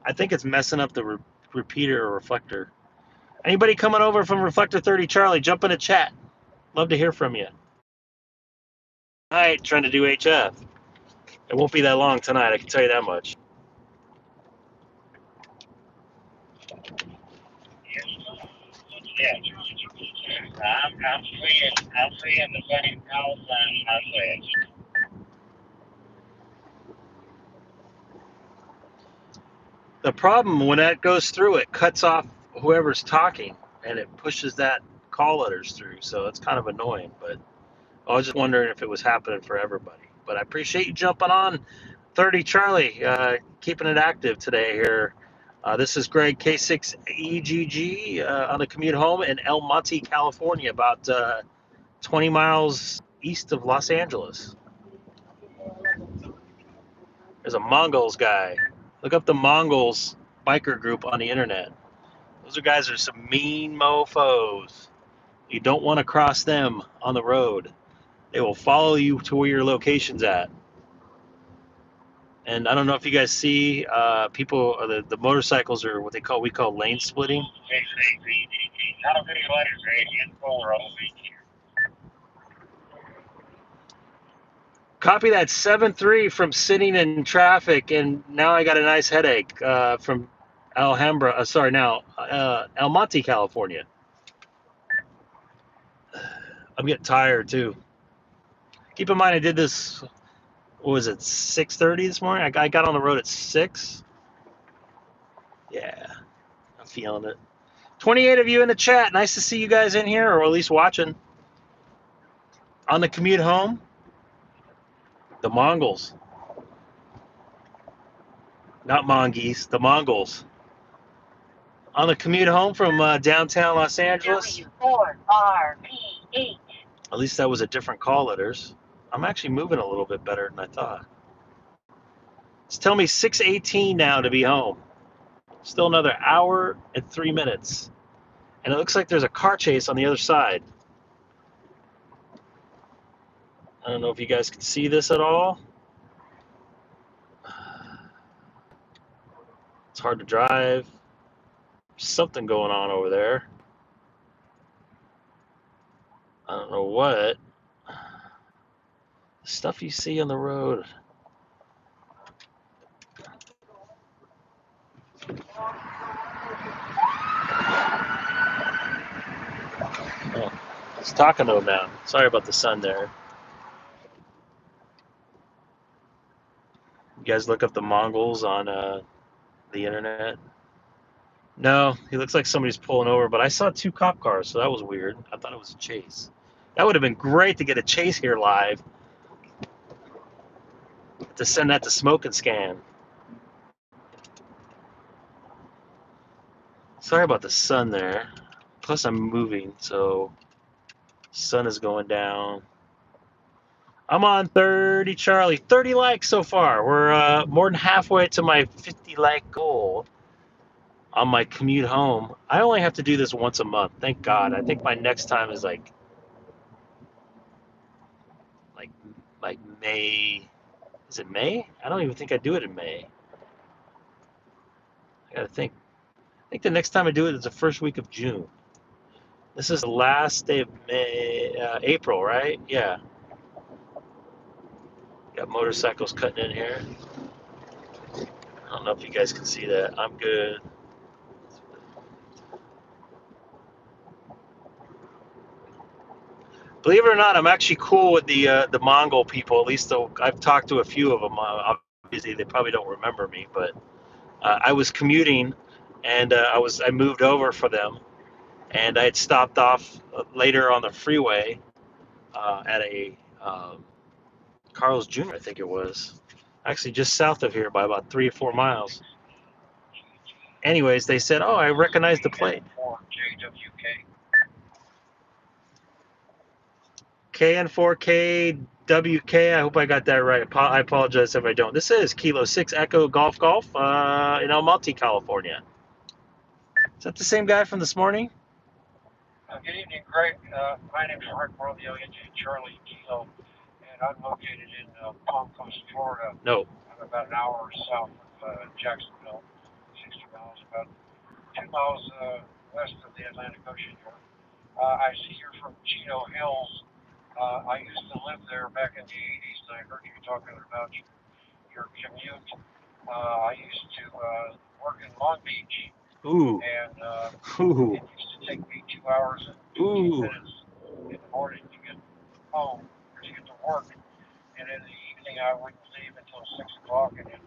I think it's messing up the repeater or reflector. Anybody coming over from Reflector 30 Charlie, jump in the chat. Love to hear from you. Tonight, trying to do HF. It won't be that long tonight, I can tell you that much. I'm seeing the same call sign I said. The problem, when that goes through, it cuts off whoever's talking, and it pushes that call letters through, so it's kind of annoying, but I was just wondering if it was happening for everybody. But I appreciate you jumping on 30 Charlie, keeping it active today here. This is Gregg K6EGG on the commute home in El Monte, California, about 20 miles east of Los Angeles. There's a Mongols guy. Look up the Mongols biker group on the internet. Those guys are some mean mofos. You don't want to cross them on the road. They will follow you to where your location's at. And I don't know if you guys see people, the motorcycles are what we call lane splitting. I'll see you later, Greg. N4 OBQ. Copy that 7-3 from sitting in traffic, and now I got a nice headache from El Monte, California. I'm getting tired too. Keep in mind, I did this, what was it, 6:30 this morning? I got on the road at 6. Yeah, I'm feeling it. 28 of you in the chat. Nice to see you guys in here, or at least watching. On the commute home, the Mongols. Not Mongeese, the Mongols. On the commute home from downtown Los Angeles. W4RP8. At least that was a different call letters. I'm actually moving a little bit better than I thought. It's telling me 6:18 now to be home. Still another hour and 3 minutes. And it looks like there's a car chase on the other side. I don't know if you guys can see this at all. It's hard to drive. There's something going on over there. I don't know what. Stuff you see on the road. Oh, it's talking to him now. Sorry about the sun there. You guys look up the Mongols on the internet? No, he looks like somebody's pulling over, but I saw 2 cop cars, so that was weird. I thought it was a chase. That would have been great to get a chase here live. To send that to Smoke and Scan. Sorry about the sun there. Plus I'm moving, so sun is going down. I'm on 30 Charlie. 30 likes so far. We're more than halfway to my 50 like goal on my commute home. I only have to do this once a month. Thank God. I think my next time is like May. Is it May? I don't even think I do it in May. I gotta think. I think the next time I do it is the first week of June. This is the last day of May, April, right? Yeah. Got motorcycles cutting in here. I don't know if you guys can see that. I'm good. Believe it or not, I'm actually cool with the Mongol people. At least I've talked to a few of them. Obviously, they probably don't remember me, but I was commuting, and I moved over for them, and I had stopped off later on the freeway at a Carl's Jr. I think it was, actually just south of here by about 3 or 4 miles. Anyways, they said, "Oh, I recognize the plate." KN4KWK. I hope I got that right. I apologize if I don't. This is Kilo 6 Echo Golf Golf in El Monte, California. Is that the same guy from this morning? Good evening, Greg. My name is Rick Romeo, Indian Charlie Kilo, and I'm located in Palm Coast, Florida. No. I'm about an hour south of Jacksonville, 60 miles, about 2 miles west of the Atlantic Ocean here. I see you're from Chino Hills. I used to live there back in the 80s, and I heard you talking about your commute. I used to work in Long Beach. Ooh. And Ooh. it used to take me 2 hours and 15 minutes in the morning to get home, or to get to work. And in the evening, I wouldn't leave until 6 o'clock, and it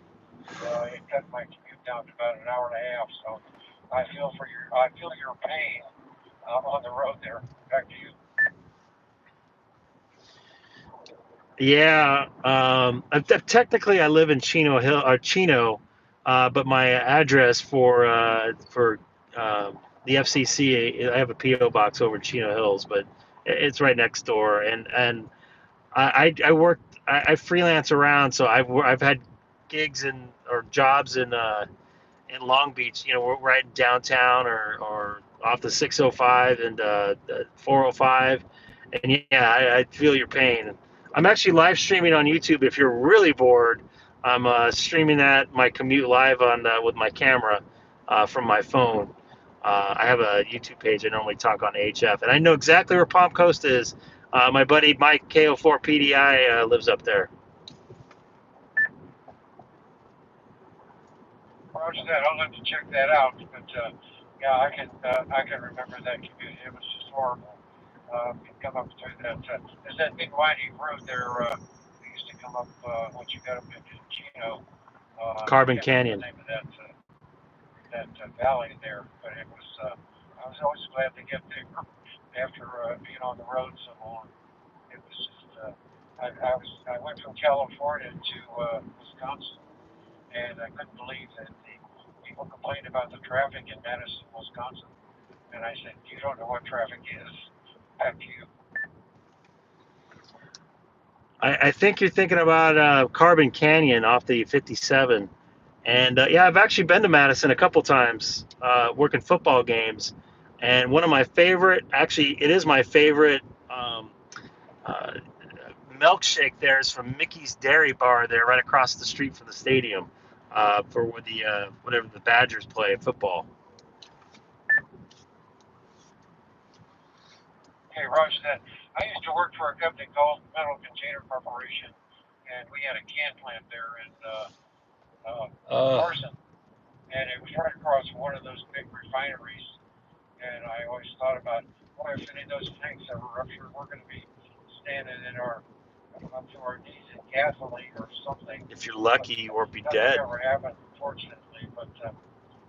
cut my commute down to about an hour and a half. So I feel your pain on the road there. Back to you. Yeah. Technically, I live in Chino Hill or Chino, but my address for the FCC, I have a PO box over in Chino Hills, but it's right next door. And I work, I freelance around, so I've had gigs or jobs in Long Beach. You know, we're right in downtown or off the 605 and the 405. And yeah, I feel your pain. I'm actually live streaming on YouTube. If you're really bored, I'm streaming my commute live on with my camera from my phone. I have a YouTube page. I normally talk on HF, and I know exactly where Palm Coast is. My buddy Mike Ko4PDI lives up there. Roger that. I'll have to check that out. But yeah, I can remember that commute. It was just horrible. You come up through that. There's that big winding road there. We used to come up once you got up into Chino. Carbon I can't remember Canyon. the name of that valley there, but it was. I was always glad to get there after being on the road so long. It was just. I went from California to Wisconsin, and I couldn't believe that the people complain about the traffic in Madison, Wisconsin. And I said, you don't know what traffic is. Back to you. I think you're thinking about Carbon Canyon off the 57. And yeah, I've actually been to Madison a couple times working football games. And one of my favorite, actually, it is my favorite uh, milkshake there is from Mickey's Dairy Bar there right across the street from the stadium for where the whatever the Badgers play football. Hey, Roger that. I used to work for a company called Metal Container Corporation, and we had a can plant there in Carson, and it was right across one of those big refineries. And I always thought about, boy, if any of those tanks ever rupture, we're going to be standing in our up to our knees in gasoline or something. If you're lucky, you won't be Nothing dead. ever happened, fortunately. But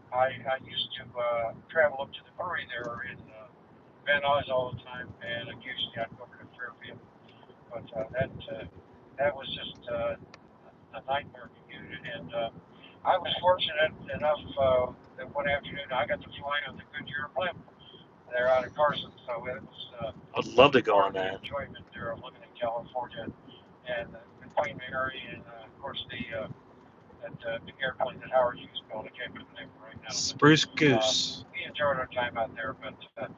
I used to travel up to the brewery there in Van Nuys all the time, and occasionally I'd go over to Fairfield. But that was just a nightmare commute. And I was fortunate enough that one afternoon I got to fly on the Goodyear blimp there out of Carson. So it was I'd love to go part on of the that. enjoyment there of living in California, and the Queen Mary, and of course that big airplane that Howard Hughes built. I can't remember the name right now. Spruce But, Goose. we enjoyed our time out there, but I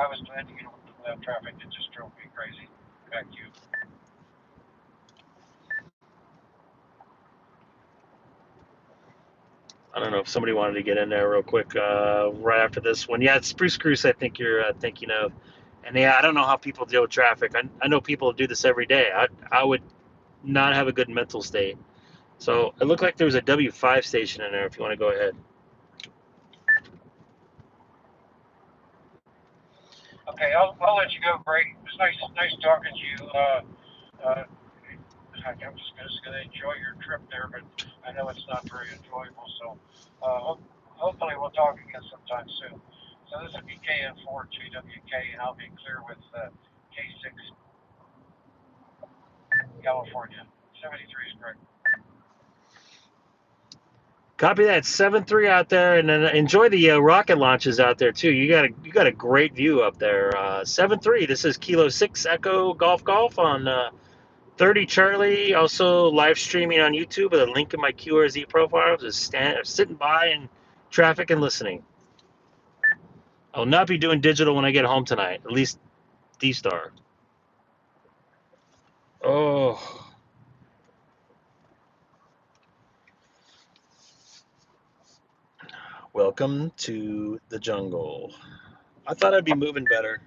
was glad to get away from that traffic. It just drove me crazy. Back to you. I don't know if somebody wanted to get in there real quick right after this one. Yeah, it's Spruce Goose. I think you're thinking of. And yeah, I don't know how people deal with traffic. I know people do this every day. I would not have a good mental state. So it looked like there was a W5 station in there. If you want to go ahead. Okay, I'll let you go, Greg. It was nice talking to you. I'm just going to enjoy your trip there, but I know it's not very enjoyable. So hopefully we'll talk again sometime soon. So this is BKN4JWK, and I'll be clear with K6 California. 73 is Greg. Copy that. 7-3 out there, and then enjoy the rocket launches out there too. You got a great view up there. 7-3. This is Kilo 6 Echo Golf Golf on 30 Charlie. Also live streaming on YouTube with a link in my QRZ profile. Just sitting by in traffic and listening. I'll not be doing digital when I get home tonight. At least D-Star. Oh. Welcome to the jungle. I thought I'd be moving better.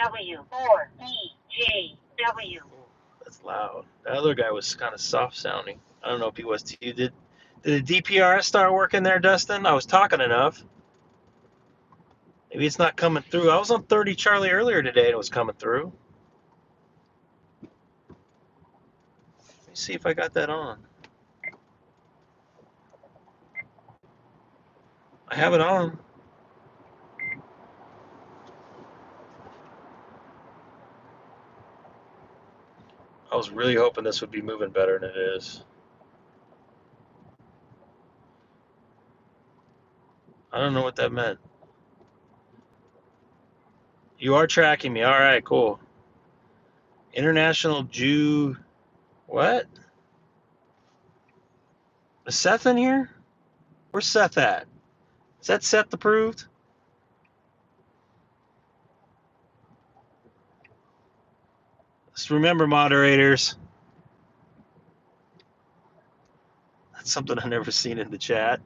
W4EJW. That's loud. The other guy was kind of soft sounding. I don't know if he was to you. Did the DPRS start working there, Dustin? I was talking enough. Maybe it's not coming through. I was on 30 Charlie earlier today and it was coming through. Let me see if I got that on. I have it on. I was really hoping this would be moving better than it is. I don't know what that meant. You are tracking me. All right, cool. International Jew. What? Is Seth in here? Where's Seth at? Is that Seth approved? Just remember, moderators. That's something I've never seen in the chat.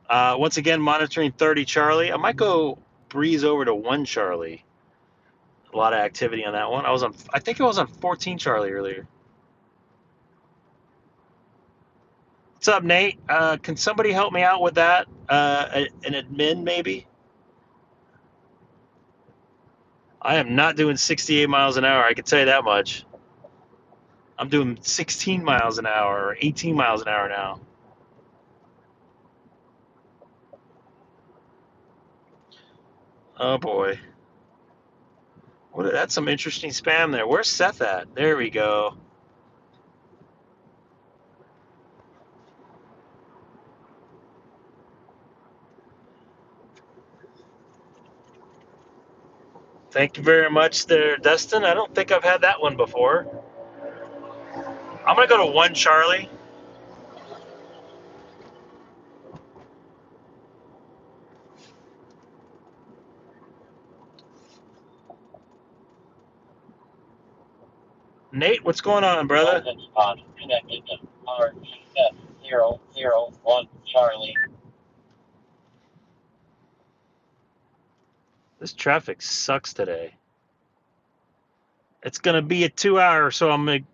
Once again, monitoring 30 Charlie. I might go breeze over to 1 Charlie. A lot of activity on that one. I think I was on 14 Charlie earlier. What's up, Nate? Can somebody help me out with that? An admin, maybe? I am not doing 68 miles an hour. I can tell you that much. I'm doing 16 miles an hour or 18 miles an hour now. Oh, boy. That's some interesting spam there. Where's Seth at? There we go. Thank you very much there, Dustin. I don't think I've had that one before. I'm going to go to 1 Charlie. Nate, what's going on, brother? Spot connected to RGF001 Charlie. This traffic sucks today. It's going to be a 2 hour, so I'm going to.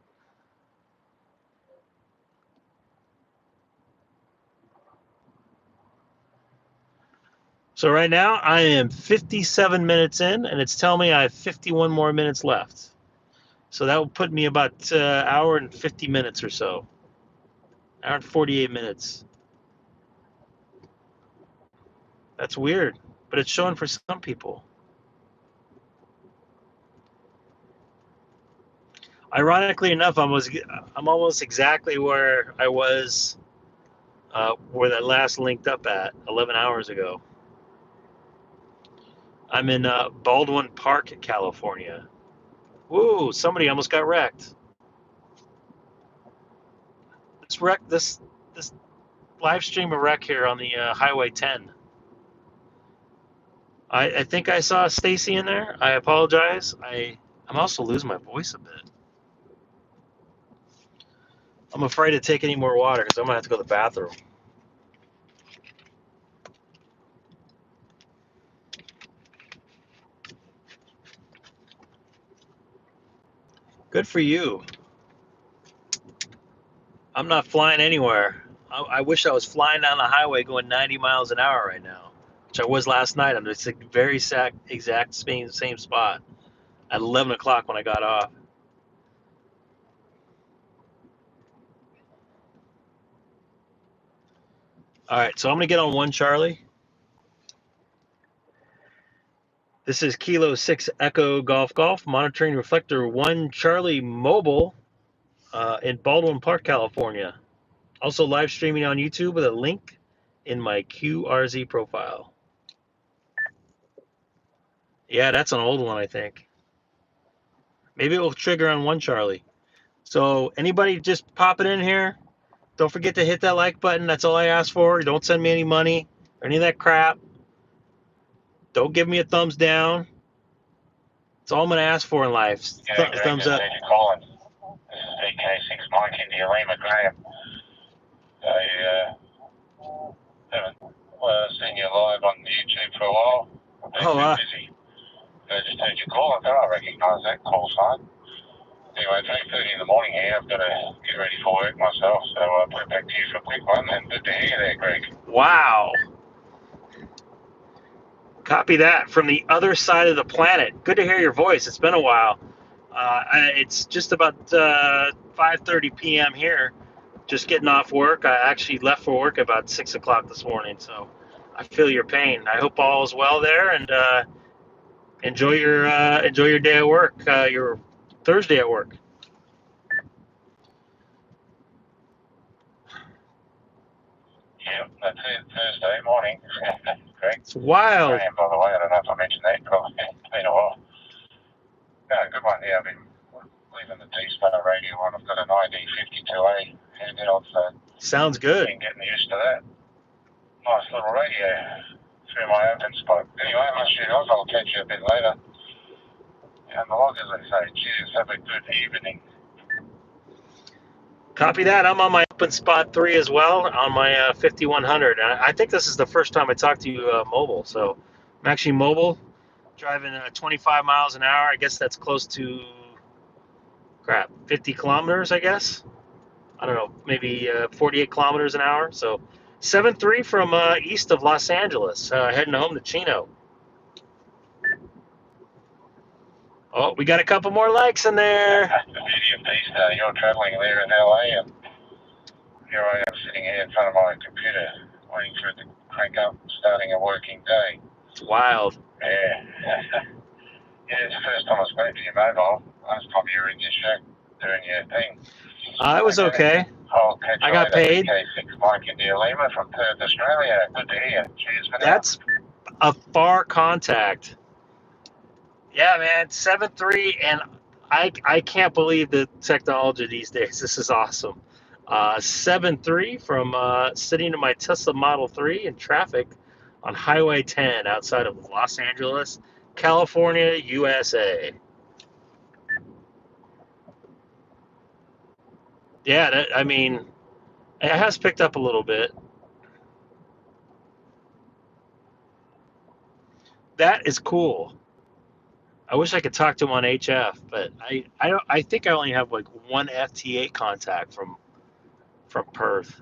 So right now I am 57 minutes in, and it's telling me I have 51 more minutes left. So that will put me about hour and 50 minutes or so. Hour and 48 minutes. That's weird, but it's showing for some people. Ironically enough, I'm almost exactly where I was, where that last linked up at 11 hours ago. I'm in Baldwin Park, California. Woo! Somebody almost got wrecked. This live stream a wreck here on the Highway 10. I think I saw Stacy in there. I apologize. I'm also losing my voice a bit. I'm afraid to take any more water because I'm gonna have to go to the bathroom. Good for you. I'm not flying anywhere. I wish I was flying down the highway going 90 miles an hour right now, which I was last night. I'm just the very exact same spot at 11 o'clock when I got off. All right, so I'm gonna get on 1 Charlie. This is Kilo 6 Echo Golf monitoring reflector 1 Charlie mobile in Baldwin Park, California. Also live streaming on YouTube with a link in my QRZ profile. Yeah, that's an old one, I think. Maybe it will trigger on 1 Charlie. So anybody just pop it in here. Don't forget to hit that like button. That's all I ask for. Don't send me any money or any of that crap. Don't give me a thumbs down. That's all I'm going to ask for in life. Thumbs up. Colin. This is Gregg K6EGG Mike India Lima Graham. I haven't seen you live on YouTube for a while. I've been too busy. I just heard you call. I thought I recognise that call sign. Anyway, 3:30 in the morning here. I've got to get ready for work myself, so I'll put it back to you for a quick one. And good to hear you there, Greg. Wow. Copy that from the other side of the planet. Good to hear your voice. It's been a while. It's just about 5:30 p.m. here. Just getting off work. I actually left for work about 6 o'clock this morning, so I feel your pain. I hope all is well there, and enjoy your day at work. Your Thursday at work. Yep, that's it. Thursday morning. Greg. It's wild. Graham, by the way, I don't know if I mentioned that. It's been a while. Yeah, good one. Yeah, I've been leaving the D-Star radio on. I've got an ID52A handheld, so sounds good. Been getting used to that. Nice little radio through my open spot. Anyway, I must shoot off. I'll catch you a bit later. And the loggers, they say, cheers, have a good evening. Copy that. I'm on my open spot 3 as well on my 5100. I think this is the first time I talked to you mobile. So I'm actually mobile, driving 25 miles an hour. I guess that's close to 50 kilometers, I guess. I don't know, maybe 48 kilometers an hour. So 7.3 from east of Los Angeles, heading home to Chino. Oh, we got a couple more likes in there. The beauty of D-Star, you're travelling there in LA, and here I am sitting here in front of my computer, waiting for it to crank up, starting a working day. It's wild. Yeah. Yeah, it's the first time I spoke to your mobile. Last time you were in your shack doing your thing. I was okay. I got paid. K6 Mike India Lima from Perth, Australia. Good to hear you. Cheers for now. That's a far contact. Yeah, man, 7.3, and I can't believe the technology these days. This is awesome. 7.3 from sitting in my Tesla Model 3 in traffic on Highway 10 outside of Los Angeles, California, USA. Yeah, I mean, it has picked up a little bit. That is cool. I wish I could talk to him on HF, but I think I only have like one FT8 contact from Perth.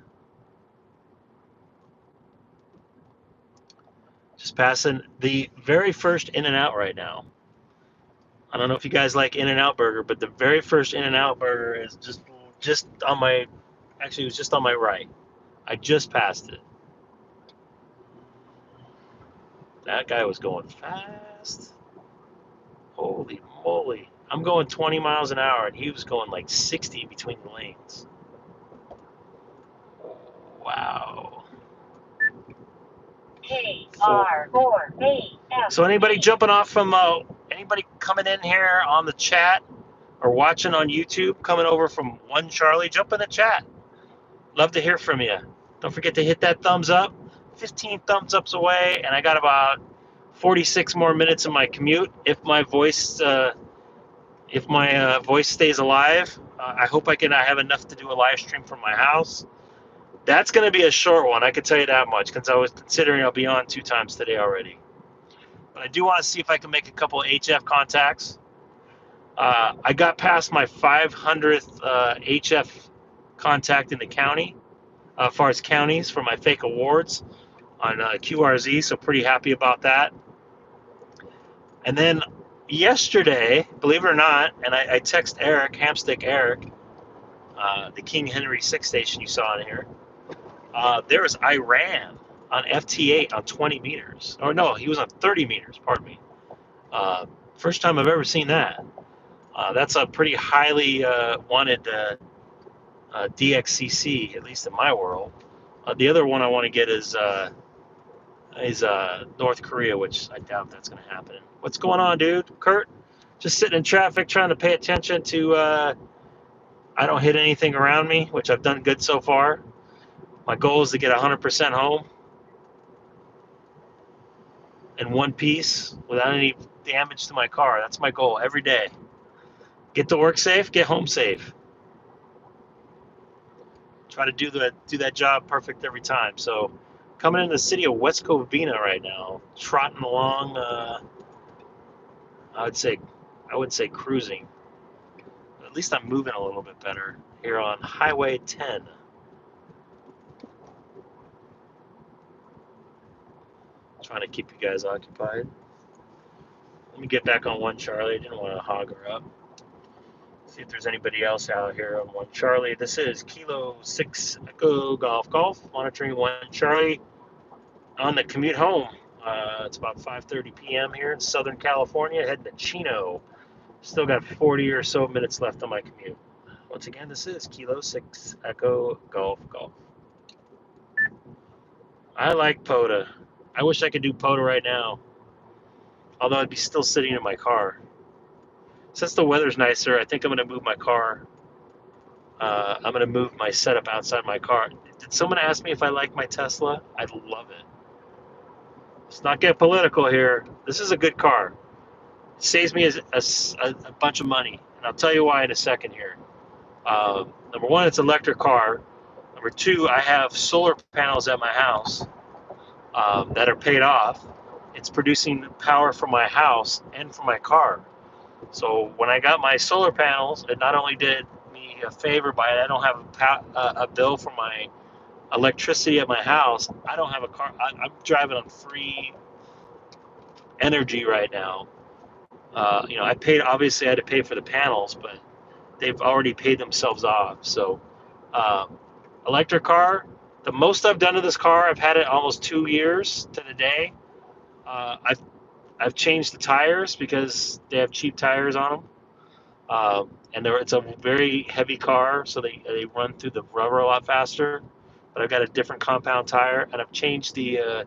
Just passing the very first In-N-Out right now. I don't know if you guys like In-N-Out Burger, but the very first In-N-Out Burger is just on my, actually it was just on my right. I just passed it. That guy was going fast. Holy moly. I'm going 20 miles an hour and he was going like 60 between the lanes. Wow. KR4AF. So anybody jumping off from anybody coming in here on the chat or watching on YouTube, coming over from One Charlie, jump in the chat. Love to hear from you. Don't forget to hit that thumbs up. 15 thumbs ups away, and I got about 46 more minutes in my commute. If my voice stays alive, I hope I have enough to do a live stream from my house. That's going to be a short one. I can tell you that much because I was considering I'll be on 2 times today already. But I do want to see if I can make a couple of HF contacts. I got past my 500th HF contact in the county, as far as counties for my fake awards on QRZ, so pretty happy about that. And then yesterday, believe it or not, and I text Eric, Hamstick Eric, the King Henry 6 station you saw in here, there was Iran on FT8 on 20 meters. Or no, he was on 30 meters, pardon me. First time I've ever seen that. That's a pretty highly wanted DXCC, at least in my world. The other one I want to get is North Korea, which I doubt that's going to happen. What's going on, dude? Kurt? Just sitting in traffic trying to pay attention to I don't hit anything around me, which I've done good so far. My goal is to get 100% home in one piece without any damage to my car. That's my goal every day. Get to work safe, get home safe. Try to do that job perfect every time. So coming into the city of West Covina right now, trotting along, I wouldn't say cruising. At least I'm moving a little bit better here on Highway 10. Trying to keep you guys occupied. Let me get back on One Charlie. I didn't want to hog her up. See if there's anybody else out here on One Charlie. This is Kilo 6 Echo Golf, monitoring One Charlie on the commute home. It's about 5:30 p.m. here in Southern California, heading to Chino. Still got 40 or so minutes left on my commute. Once again, this is Kilo 6 Echo Golf. I like POTA. I wish I could do POTA right now, although I'd be still sitting in my car. Since the weather's nicer, I think I'm going to move my car. I'm going to move my setup outside my car. Did someone ask me if I like my Tesla? I love it. Let's not get political here. This is a good car. It saves me a bunch of money, and I'll tell you why in a second here. Number one, it's an electric car. Number two, I have solar panels at my house that are paid off. It's producing power for my house and for my car. So when I got my solar panels, it not only did me a favor by it, I don't have a bill for my electricity at my house. I don't have a car. I'm driving on free energy right now. I paid, obviously I had to pay for the panels, but they've already paid themselves off. So electric car, the most I've done to this car, I've had it almost 2 years to the day. I've changed the tires because they have cheap tires on them. And it's a very heavy car, so they run through the rubber a lot faster. But I've got a different compound tire, and I've changed the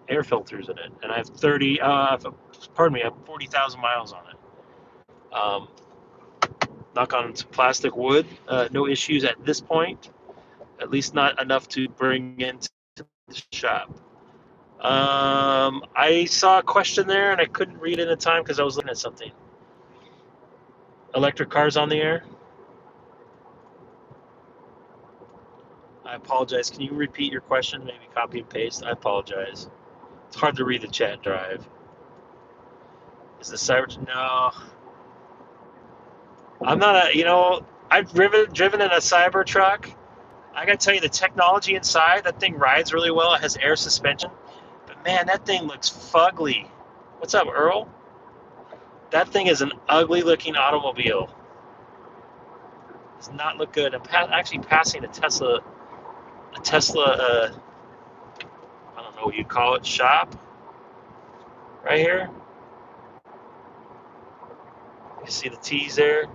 air filters in it. And I have pardon me, I have 40,000 miles on it. Knock on some plastic wood. No issues at this point. At least not enough to bring into the shop. I saw a question there and I couldn't read it in time because I was looking at something. Electric cars on the air? I apologize. Can you repeat your question? Maybe copy and paste. I apologize. It's hard to read the chat drive. Is the cyber? No, I'm not a. I've driven in a Cybertruck. I gotta tell you, the technology inside that thing rides really well. It has air suspension, but man, that thing looks fugly. What's up, Earl? That thing is an ugly-looking automobile. Does not look good. I'm actually passing a Tesla. I don't know what you call it, shop right here. You see the T's there?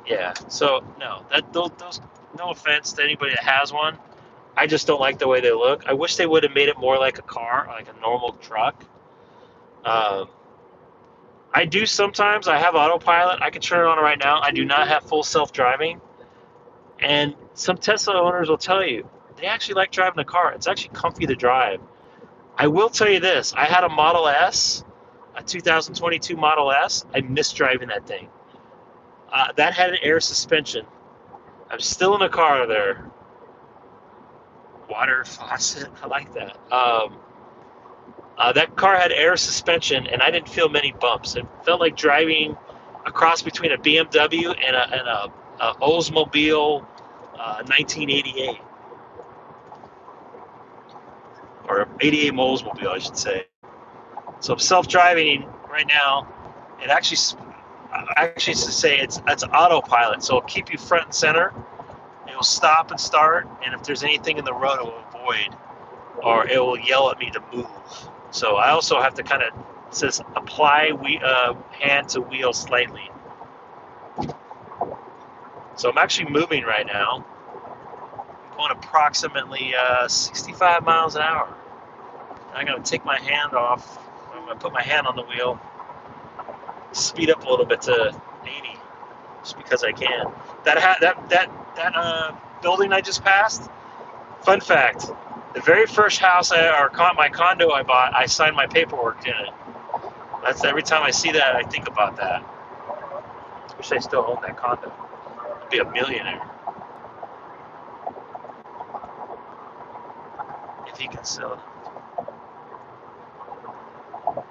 Yeah. So no, those. No offense to anybody that has one. I just don't like the way they look. I wish they would have made it more like a car, like a normal truck. I do sometimes. I have autopilot. I can turn it on right now. I do not have full self-driving. And some Tesla owners will tell you they actually like driving the car. It's actually comfy to drive. I will tell you this. I had a Model S, a 2022 Model S. I missed driving that thing. That had an air suspension. I'm still in the car there. Water faucet. I like that. That car had air suspension, and I didn't feel many bumps. It felt like driving a cross between a BMW and a Oldsmobile 1988. Or 88 Oldsmobile, I should say. So I'm self-driving right now. It actually to say it's autopilot, so it'll keep you front and center. It will stop and start, and if there's anything in the road, it will avoid, or it will yell at me to move. So I also have to kind of, it says apply hand to wheel slightly. So I'm actually moving right now. I'm going approximately 65 miles an hour. I'm going to take my hand off. I'm going to put my hand on the wheel, speed up a little bit to 80, just because I can. That building I just passed. Fun fact: the very first house my condo I bought, I signed my paperwork in it. That's every time I see that, I think about that. Wish I still owned that condo. I'd be a millionaire if he can sell it.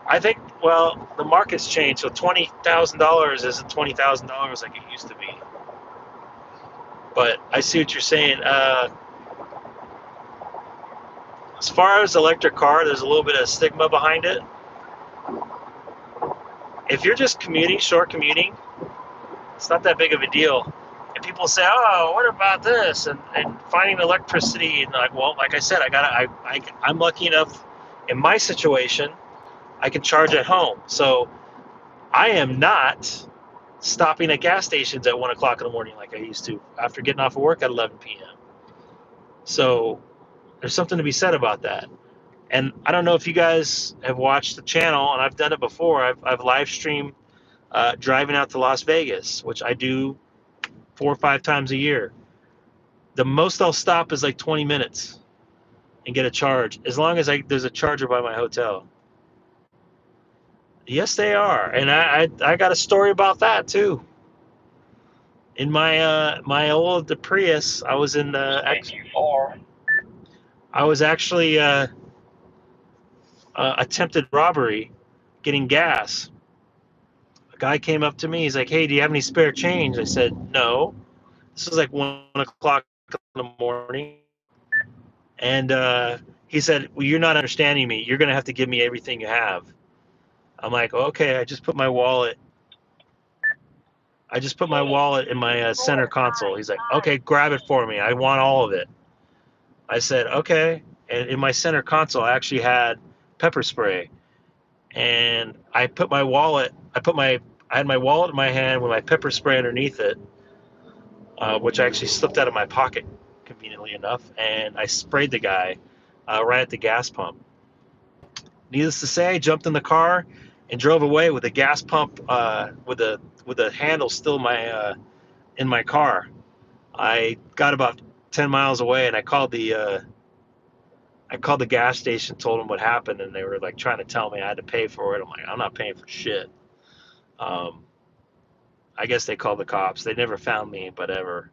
I think, well, the market's changed, so $20,000 isn't $20,000 like it used to be. But I see what you're saying. As far as electric car, there's a little bit of stigma behind it. If you're just commuting, short commuting, it's not that big of a deal. And people say, "Oh, what about this?" And finding electricity, and like I said, I'm lucky enough in my situation, I can charge at home. So I am not stopping at gas stations at 1 o'clock in the morning like I used to after getting off of work at 11 p.m. So there's something to be said about that. And I don't know if you guys have watched the channel, and I've done it before. I've live streamed driving out to Las Vegas, which I do 4 or 5 times a year. The most I'll stop is like 20 minutes and get a charge, as long as there's a charger by my hotel. Yes, they are, and I got a story about that too. In my old Prius, I was in I was actually attempted robbery, getting gas. A guy came up to me. He's like, "Hey, do you have any spare change?" I said, "No." This was like 1 o'clock in the morning, and he said, "Well, you're not understanding me. You're gonna have to give me everything you have." I'm like, "Okay." I just put my wallet in my center console. He's like, "Okay, grab it for me. I want all of it." I said, "Okay." And in my center console, I actually had pepper spray, and I had my wallet in my hand with my pepper spray underneath it, which I actually slipped out of my pocket, conveniently enough, and I sprayed the guy. right at the gas pump. Needless to say, I jumped in the car and drove away with the gas pump with the handle still in my car. I got about 10 miles away and I called the gas station, told them what happened, and they were like trying to tell me I had to pay for it. I'm like, I'm not paying for shit. I guess they called the cops. They never found me, but ever.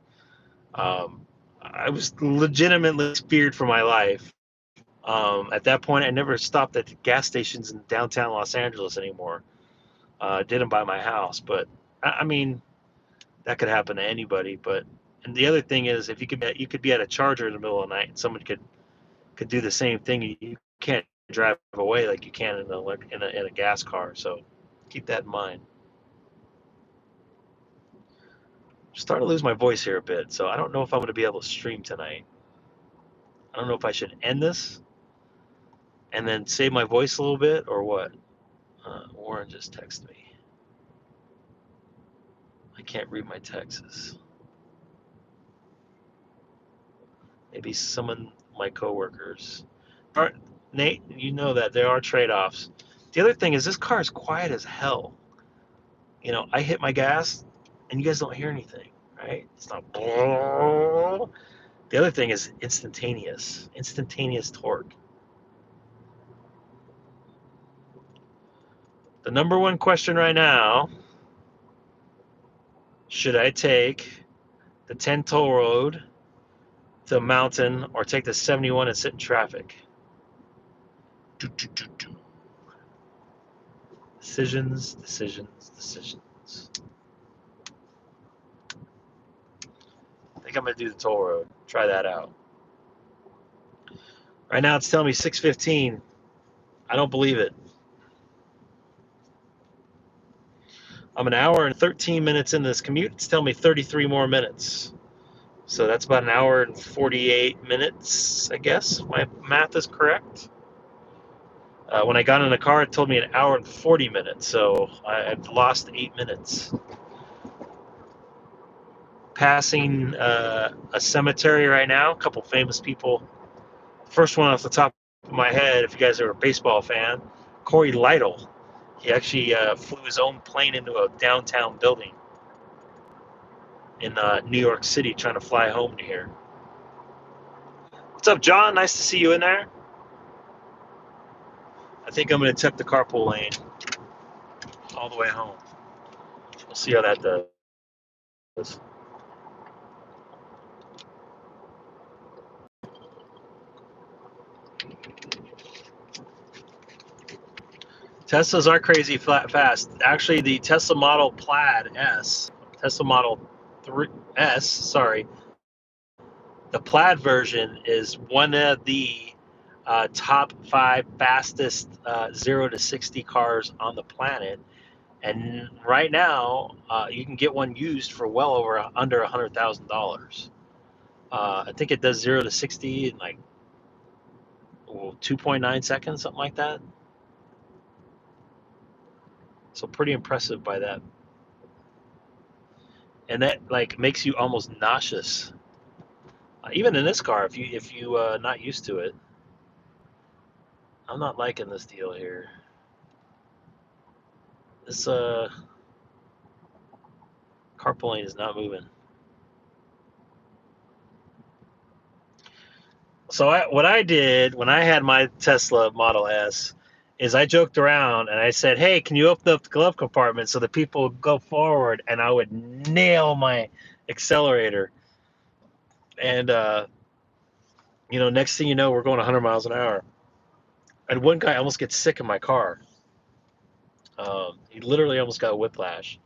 I was legitimately feared for my life. At that point, I never stopped at gas stations in downtown Los Angeles anymore. Didn't buy my house, but I mean, that could happen to anybody. But and the other thing is, if you could be at a charger in the middle of the night, and someone could do the same thing. You can't drive away like you can in a gas car. So keep that in mind. I'm starting to lose my voice here a bit, so I don't know if I'm going to be able to stream tonight. I don't know if I should end this and then save my voice a little bit or what. Warren just texted me. I can't read my texts. Maybe someone, my coworkers. Nate, you know that there are trade-offs. The other thing is this car is quiet as hell. You know, I hit my gas and you guys don't hear anything, right? It's not. The other thing is instantaneous torque. The number one question right now, should I take the 10 toll road to the mountain or take the 71 and sit in traffic? Decisions. I think I'm going to do the toll road. Try that out. Right now it's telling me 6:15. I don't believe it. I'm an hour and 13 minutes into this commute. It's telling me 33 more minutes. So that's about an hour and 48 minutes, I guess. My math is correct. When I got in the car, it told me an hour and 40 minutes. So I've lost 8 minutes. Passing a cemetery right now. A couple famous people. First one off the top of my head, if you guys are a baseball fan, Corey Lytle. He actually flew his own plane into a downtown building in New York City trying to fly home to here. What's up, John? Nice to see you in there. I think I'm going to tip the carpool lane all the way home. We'll see how that does. Teslas are crazy fast. Actually, the Tesla Model Plaid S, Tesla Model 3S, sorry, the Plaid version is one of the top 5 fastest 0 to 60 cars on the planet. And right now, you can get one used for well over under $100,000. I think it does 0 to 60 in like 2.9 seconds, something like that. So pretty impressive by that. And that like makes you almost nauseous. Even in this car, if you not used to it. I'm not liking this deal here. This carpooling is not moving. So what I did when I had my Tesla Model S is I joked around and I said, hey, can you open up the glove compartment so that people would go forward, and I would nail my accelerator. And, next thing you know, we're going 100 miles an hour. And one guy almost gets sick in my car. He literally almost got a whiplash.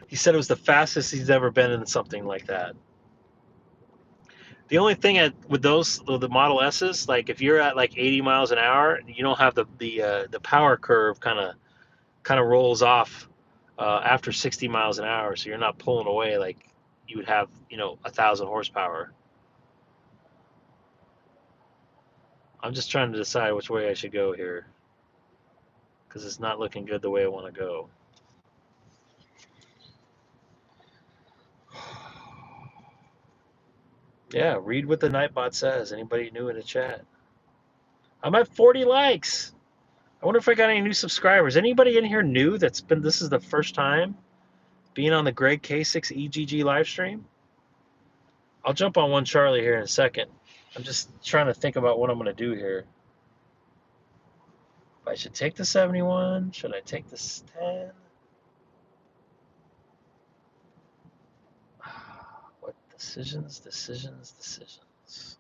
He said it was the fastest he's ever been in something like that. The only thing with the Model S's, like if you're at like 80 miles an hour, you don't have the power curve kind of rolls off after 60 miles an hour, so you're not pulling away like you would have 1,000 horsepower. I'm just trying to decide which way I should go here because it's not looking good the way I want to go. Yeah, read what the Nightbot says. Anybody new in the chat? I'm at 40 likes. I wonder if I got any new subscribers. Anybody in here new that's been, this is the first time being on the Gregg K6EGG live stream? I'll jump on one Charlie here in a second. I'm just trying to think about what I'm going to do here. If I should take the 71, should I take this 10? What decisions?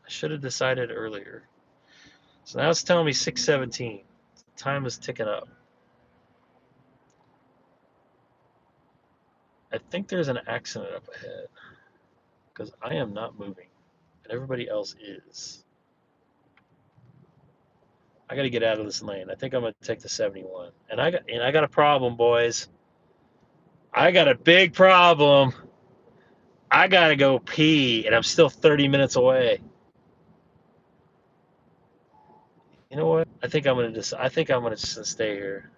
I should have decided earlier. So now it's telling me 6:17. Time is ticking up. I think there's an accident up ahead because I am not moving and everybody else is. I got to get out of this lane. I think I'm going to take the 71. And I got a problem, boys. I got a big problem. I got to go pee and I'm still 30 minutes away. You know what? I think I'm going to just stay here.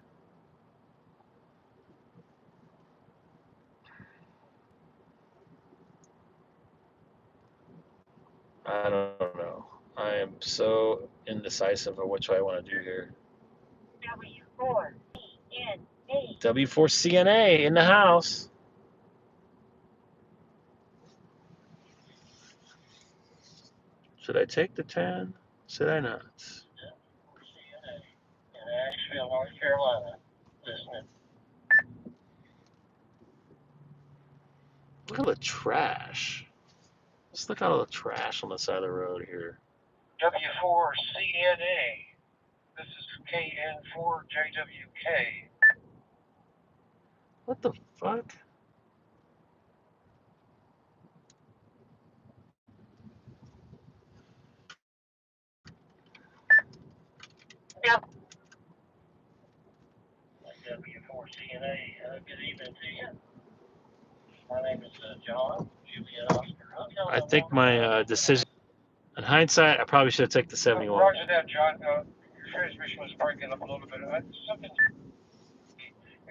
I don't know. I am so indecisive of which way I want to do here. W4CNA. W4CNA in the house. Should I take the 10? Should I not? CNA in Asheville, North Carolina. Listening. Look at the trash. Let's look at all the trash on the side of the road here. W4CNA. This is KN4JWK. What the fuck? Yep. W4CNA. Good evening to you. My name is John. Juliet Oscar. I think my decision, in hindsight, I probably should have taken the 71. Roger that, John. Your transmission was breaking up a little bit. Something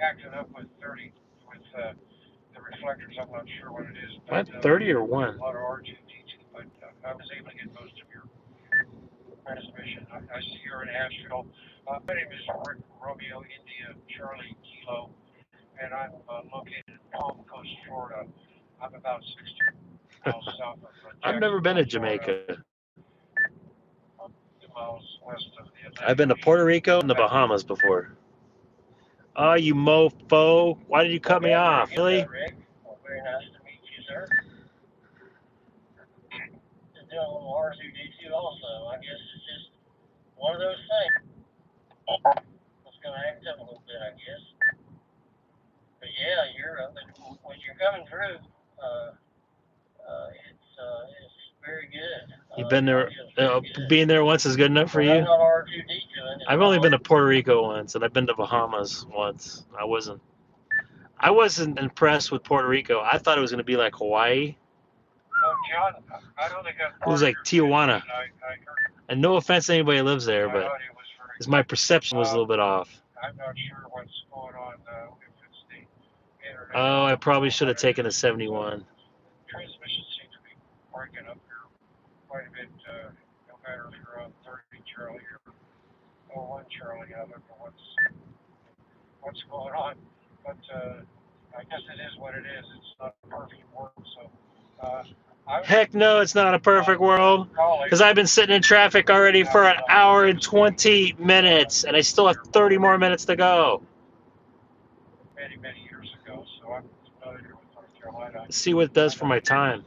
acting up with 30 with the reflectors. I'm not sure what it is. What, 30 or 1? A lot of R2D2, but I was able to get most of your transmission. I see you're in Asheville. My name is Rick Romeo India Charlie Kilo, and I'm located in Palm Coast, Florida. I'm about 60 miles south of I've never been to Jamaica. 2 miles west of the Atlantic. I've been to Puerto Rico and the Bahamas before. Oh, you mofo. Why did you cut me off? Really? Well, very nice to meet you, sir. Just doing a little R2D2 also. I guess it's just one of those things. It's going to act up a little bit, I guess. But yeah, when you're coming through, it's very good. You've been there. Being there once is good enough for you? I've only been to Puerto Rico once, and I've been to Bahamas once. I wasn't impressed with Puerto Rico. I thought it was going to be like Hawaii. John, I don't think it was like Tijuana. And no offense to anybody who lives there, but my perception was a little bit off. I'm not sure what's going on if it's the internet. Oh, I probably should have taken a 71. Transmissions seem to be breaking up here quite a bit, no matter if you're on 30 Charlie or 1 Charlie. I don't know what's going on, but I guess it is what it is. It's not a perfect world, so heck no, it's not a perfect world, because I've been sitting in traffic already for an hour and 20 minutes, and I still have 30 more minutes to go. Many years ago, so I'm familiar with North Carolina. Let's see what it does for my time.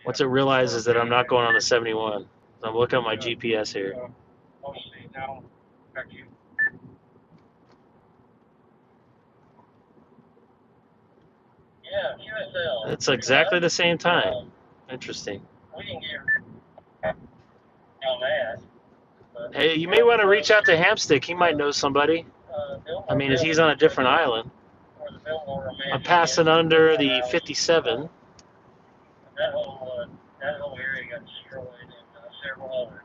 Once it realizes that I'm not going on the 71. I'm looking at my GPS here. Mostly now, back to you. Yeah, QSL. It's exactly the same time. Interesting. We didn't get on that. Hey, you may want to reach out to Hamstick. He might know somebody. I mean, he's on a different island. I'm passing under the 57. That whole area got destroyed and several others.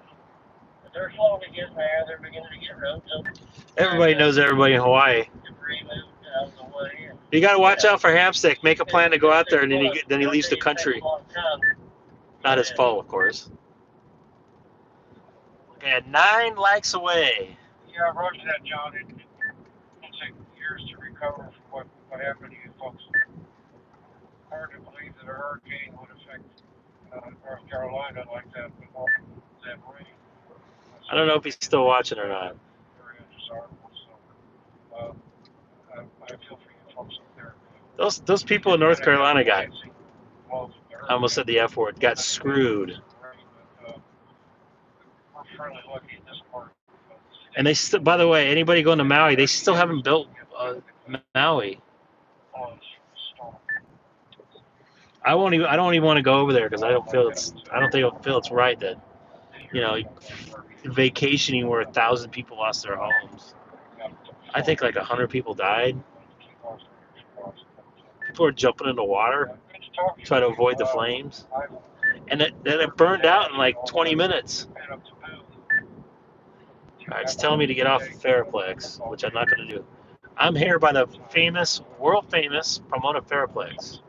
But they're slowly getting there. They're beginning to get roads open. Everybody knows everybody in Hawaii. Debris moved out of the way. You got to watch out for Hamstick. Make a plan to go out there, and then he leaves the country. Not his fault, of course. Okay, 9 likes away. Yeah, roger that, John. It'll take years to recover from what happened to you folks. Hard to believe that a hurricane would affect North Carolina like that with all that rain. I don't know if he's still watching or not. Very undesirable. So I feel for you folks up there. Those people in North Carolina got, I almost said the F word, got screwed. We're fairly lucky in this part. And they still, by the way, anybody going to Maui, they still haven't built Maui. I don't even want to go over there because I don't feel it's right that, you know, vacationing where 1,000 people lost their homes. I think like 100 people died. People are jumping in the water, trying to avoid the flames, and it burned out in like 20 minutes. All right, it's telling me to get off of Fairplex, which I'm not going to do. I'm here by the famous, world famous Pomona Fairplex.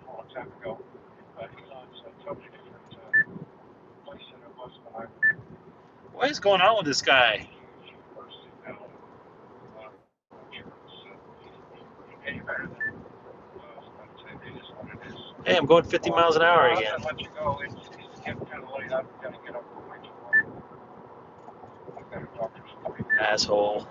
What is going on with this guy? Hey, I'm going 50 miles an hour again. Asshole.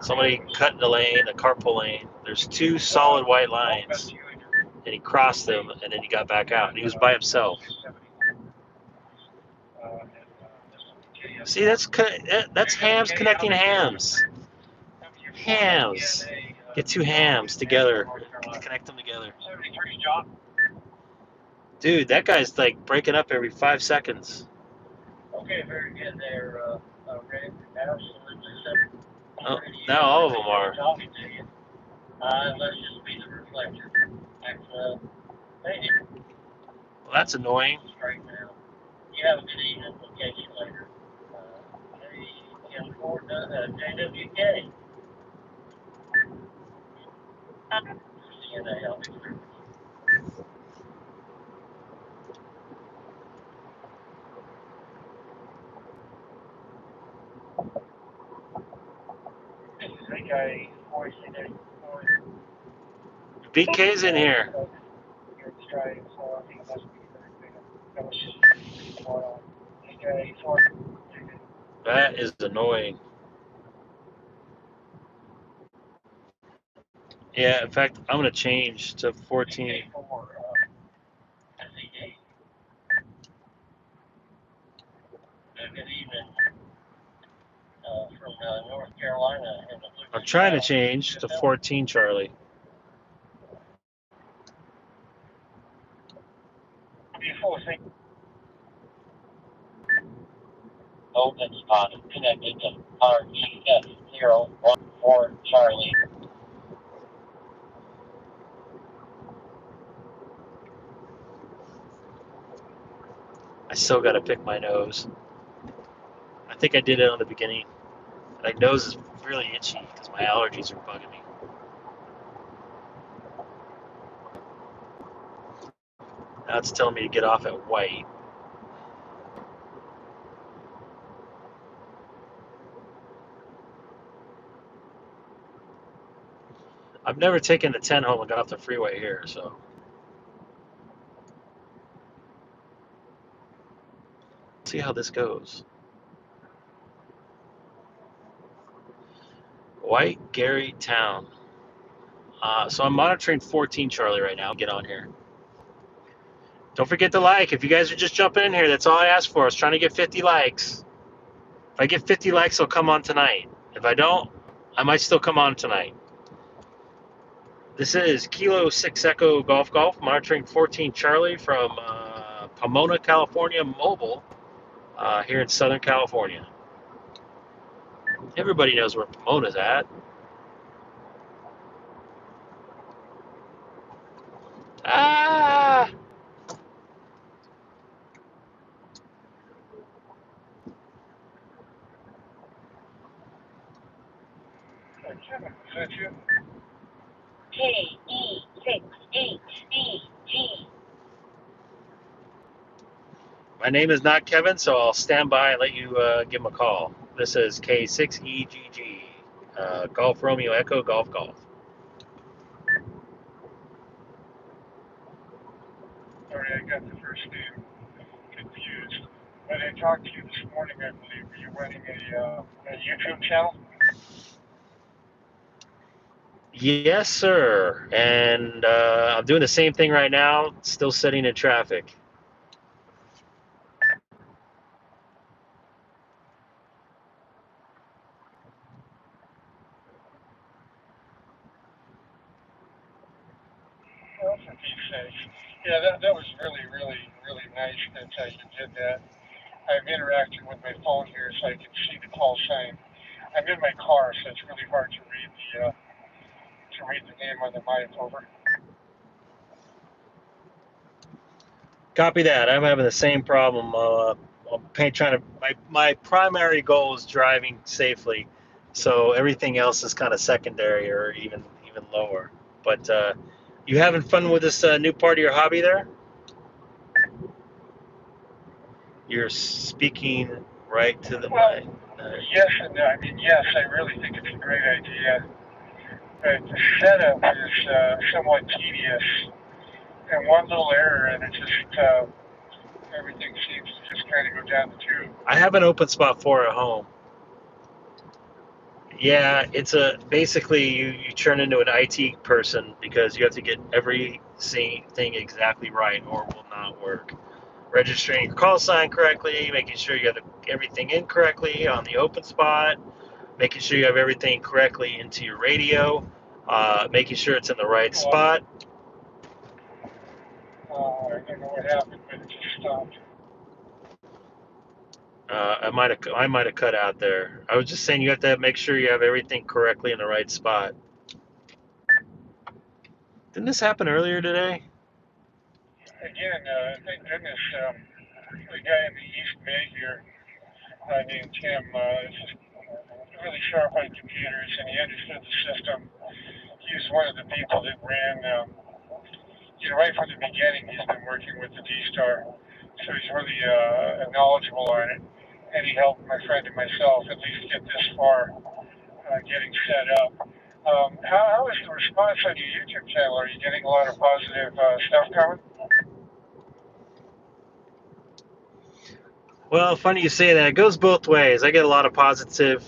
Somebody cut in the lane, the carpool lane. There's 2 solid white lines, and he crossed them, and then he got back out, and he was by himself. See, that's hams connecting hams. Hams. Get 2 hams together. Connect them together. Dude, that guy's like breaking up every 5 seconds. Okay, very good there, Gregg. Absolutely. Oh, now all of them are. Talking to you. Let's just be the reflector. Thank you. Well, that's annoying. Right now. You have a good evening. We'll catch you later. JWK. CNA, BK's in here. That is annoying. Yeah, in fact, I'm going to change to 14. Good evening from North Carolina. I'm trying to change to 14, Charlie. Open spot connected to REF014 Charlie. I still got to pick my nose. I think I did it on the beginning. My nose is really itchy because my allergies are bugging me. Now it's telling me to get off at white. I've never taken the 10 home and got off the freeway here, so. Let's see how this goes. White Gary Town. So I'm monitoring 14 Charlie right now. Get on here. Don't forget to like. If you guys are just jumping in here, that's all I asked for. I was trying to get 50 likes. If I get 50 likes, I'll come on tonight. If I don't, I might still come on tonight. This is Kilo 6 Echo Golf Golf, monitoring 14 Charlie from Pomona, California, mobile, here in Southern California. Everybody knows where Pomona's at. Ah! K6EGG. My name is not Kevin, so I'll stand by and let you give him a call. This is K6EGG, Golf Romeo Echo Golf Golf. Sorry, I got the first name confused. When I talked to you this morning, I believe, were you running a YouTube channel? Yes, sir. And I'm doing the same thing right now, still sitting in traffic. Well, for Pete's sake. Yeah, that was really, really, really nice that you did that. I've interacted with my phone here so I can see the call sign. I'm in my car, so it's really hard to read the name on the mic over. Copy that. I'm having the same problem. I'm trying to. My primary goal is driving safely, so everything else is kind of secondary or even lower. But you having fun with this new part of your hobby there? You're speaking right to the Well, mic. yes and no. I mean, yes, I really think it's a great idea. But the setup is somewhat tedious, and one little error, and it just everything seems to just kind of go down the tube. I have an open spot for at home. Yeah, it's basically you turn into an IT person because you have to get everything exactly right or it will not work. Registering your call sign correctly, making sure you have everything in correctly on the open spot, making sure you have everything correctly into your radio, making sure it's in the right Well, spot. I don't know what happened, but it just stopped. I might have cut out there. I was just saying you have to make sure you have everything correctly in the right spot. Didn't this happen earlier today? Again, thank goodness, the guy in the East Bay here named Tim is just really sharp on computers, and he understood the system. He was one of the people that ran, right from the beginning. He's been working with the D-Star, so he's really knowledgeable on it, and he helped my friend and myself at least get this far, getting set up. How is the response on your YouTube channel? Are you getting a lot of positive stuff coming? Well, funny you say that. It goes both ways. I get a lot of positive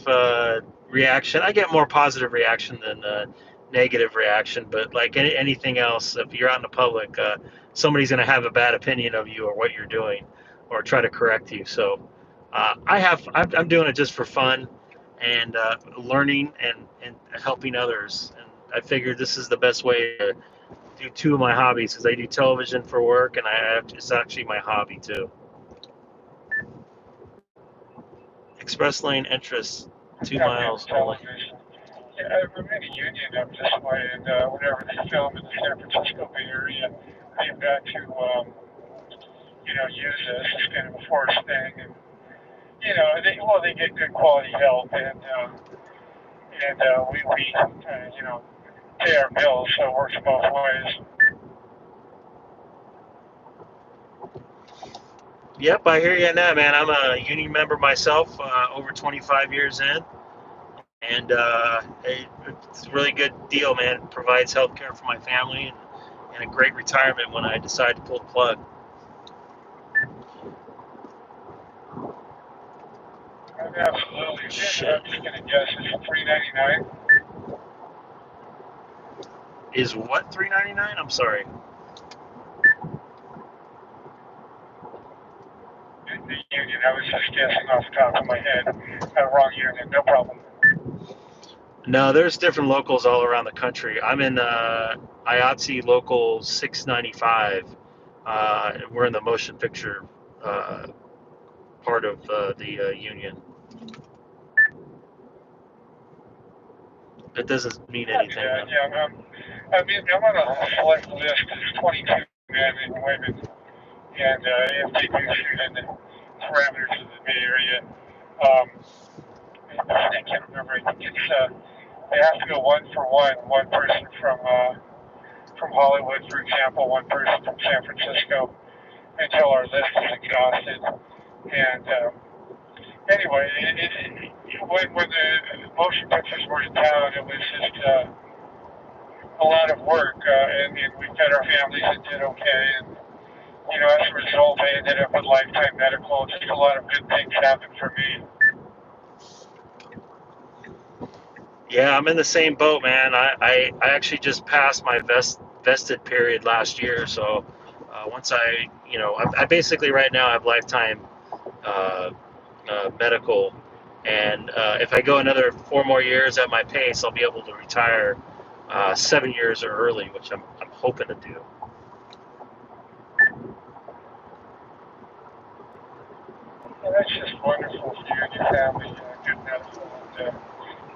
reaction. I get more positive reaction than negative reaction. But like anything else, if you're out in the public, somebody's going to have a bad opinion of you or what you're doing, or try to correct you. So I'm doing it just for fun and learning and helping others. And I figured this is the best way to do two of my hobbies because I do television for work and it's actually my hobby too. Express lane entrance, 2 miles only. Television. Yeah, I'm in a union up this way, and whenever they film in the San Francisco Bay Area, they've got to, use this as kind of a forced thing. And, they get good quality help, and we pay our bills, so it works both ways. Yep, I hear you on that, man. I'm a union member myself, over 25 years in, and it's a really good deal, man. It provides health care for my family and a great retirement when I decide to pull the plug. Absolutely. Shit. I'm just going to guess it's $3.99. Is what $3.99? I'm sorry. The union. I was just guessing off the top of my head. Wrong union. No problem. No, there's different locals all around the country. I'm in IATSE local 695. We're in the motion picture part of the union. It doesn't mean anything. Yeah. I'm on a select list. It's 22 men and women, and if they do shoot in the parameters of the Bay Area, I can't remember. I think it's they have to go one for one. One person from Hollywood, for example, one person from San Francisco, until our list is exhausted. And anyway, when the motion pictures were in town, it was just a lot of work, and we fed our families and did okay. And as a result, I ended up with lifetime medical. Just a lot of good things happened for me. Yeah, I'm in the same boat, man. I actually just passed my vested period last year, so once I basically right now have lifetime uh, medical, and if I go another 4 more years at my pace, I'll be able to retire 7 years early, which I'm hoping to do. Well, that's just wonderful for you and your family. Good medical. And,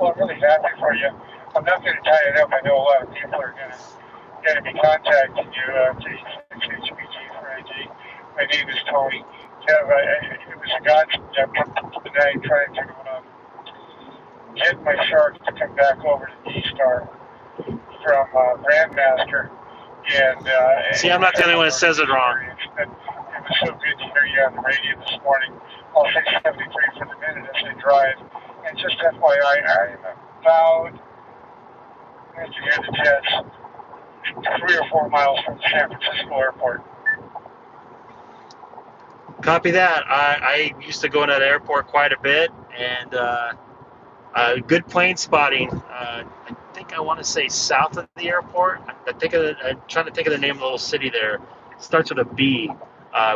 well, I'm really happy for you. I'm not going to tie it up. I know a lot of people are going to be contacting you. K6EGG for AG. My name is Tony. It was a godsend tonight trying to get my shark to come back over to D-Star from Grandmaster. See, I'm not the only one that says it wrong. But it was so good to hear you on the radio this morning. I'll say 73 for the minute as I drive. And just FYI, I'm about, as you hear the jets, 3 or 4 miles from the San Francisco airport. Copy that. I used to go in that airport quite a bit, and good plane spotting. I think I want to say south of the airport. I'm trying to think of the name of the little city there. It starts with a B.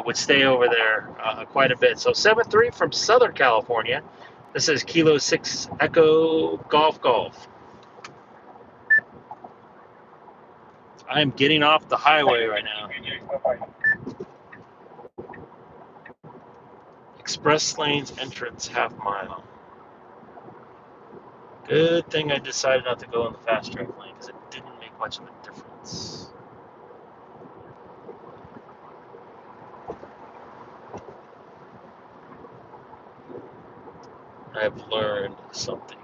Would stay over there quite a bit. So 7-3 from Southern California. This is Kilo 6 Echo Golf. I am getting off the highway right now. Express lanes entrance half mile. Good thing I decided not to go in the fast track lane because it didn't make much of a difference. I've learned something.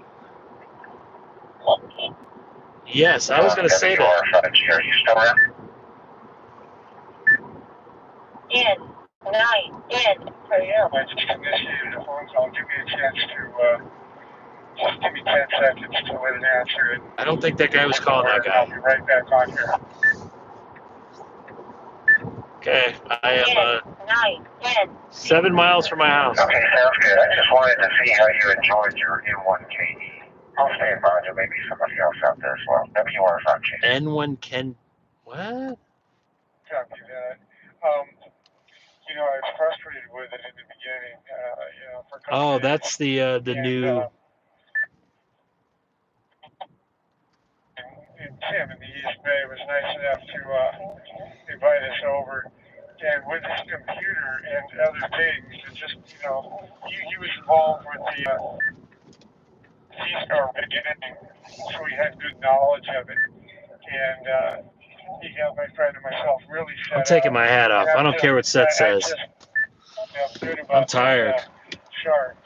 Yes, I was going to say that. Are you still there? N for you. I just initiated a phone call. Give me a chance to, just give me 10 seconds to let it answer it. I don't think that guy was calling that guy. I'll be right back on here. Okay, I am 7 miles from my house. Okay, sounds good. I just wanted to see how you enjoyed your N1KE. I'll stand by. There may be somebody else out there as well. WR5G. N1 Ken. What? Copy that. I was frustrated with it in the beginning. For Oh, that's the new. And Tim in the East Bay was nice enough to invite us over. And with his computer and other things, it just, he was involved with the C-Star beginning, so he had good knowledge of it. And he got my friend and myself really set I'm taking my hat off. I don't care what Seth says. I'm tired.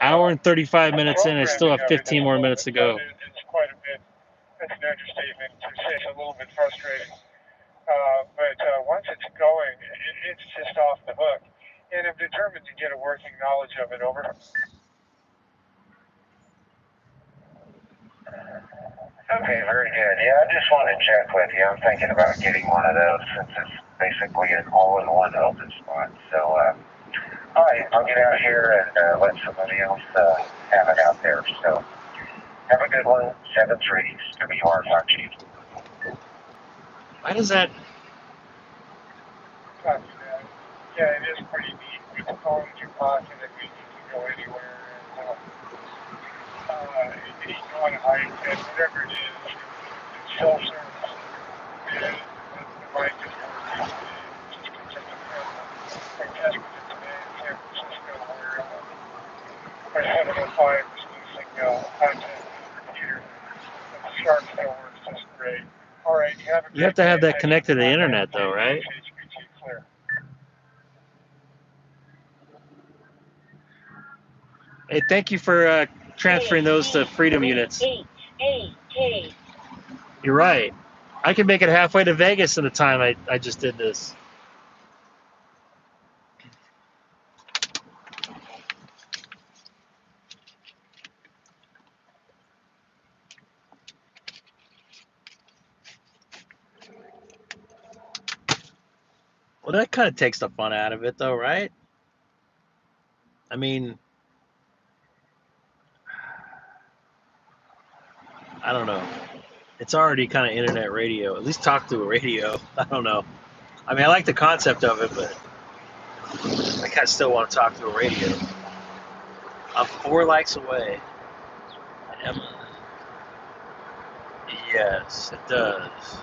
Hour and 35 minutes in, I still have 15 more minutes to go. It's quite a bit. That's an understatement to say. It's a little bit frustrating. But once it's going, it's just off the hook. And I'm determined to get a working knowledge of it over. Okay, very good. Yeah, I just wanted to check with you. I'm thinking about getting one of those since it's basically an all-in-one open spot. So, all right, I'll get out here and let somebody else have it out there. So, have a good one. 7-3, WR5G. Why does that? Copy that. Yeah, it is pretty neat. With the phone in your pocket, and you can go anywhere. And you go on a hike, and whatever it is, it's self-service. And the bike is working. It's just incredible. I tested it today in San Francisco where my 705 was losing content with the computer. And the Shark still works just great. All right, You have to have that connected to the internet, though, right? Hey, thank you for transferring those to Freedom units. You're right. I can make it halfway to Vegas in the time I just did this. Well, that kind of takes the fun out of it, though, right? I mean, I don't know. It's already kind of internet radio. At least talk to a radio. I don't know. I mean, I like the concept of it, but I kind of still want to talk to a radio. I'm 4 likes away. Emma. Yes, it does.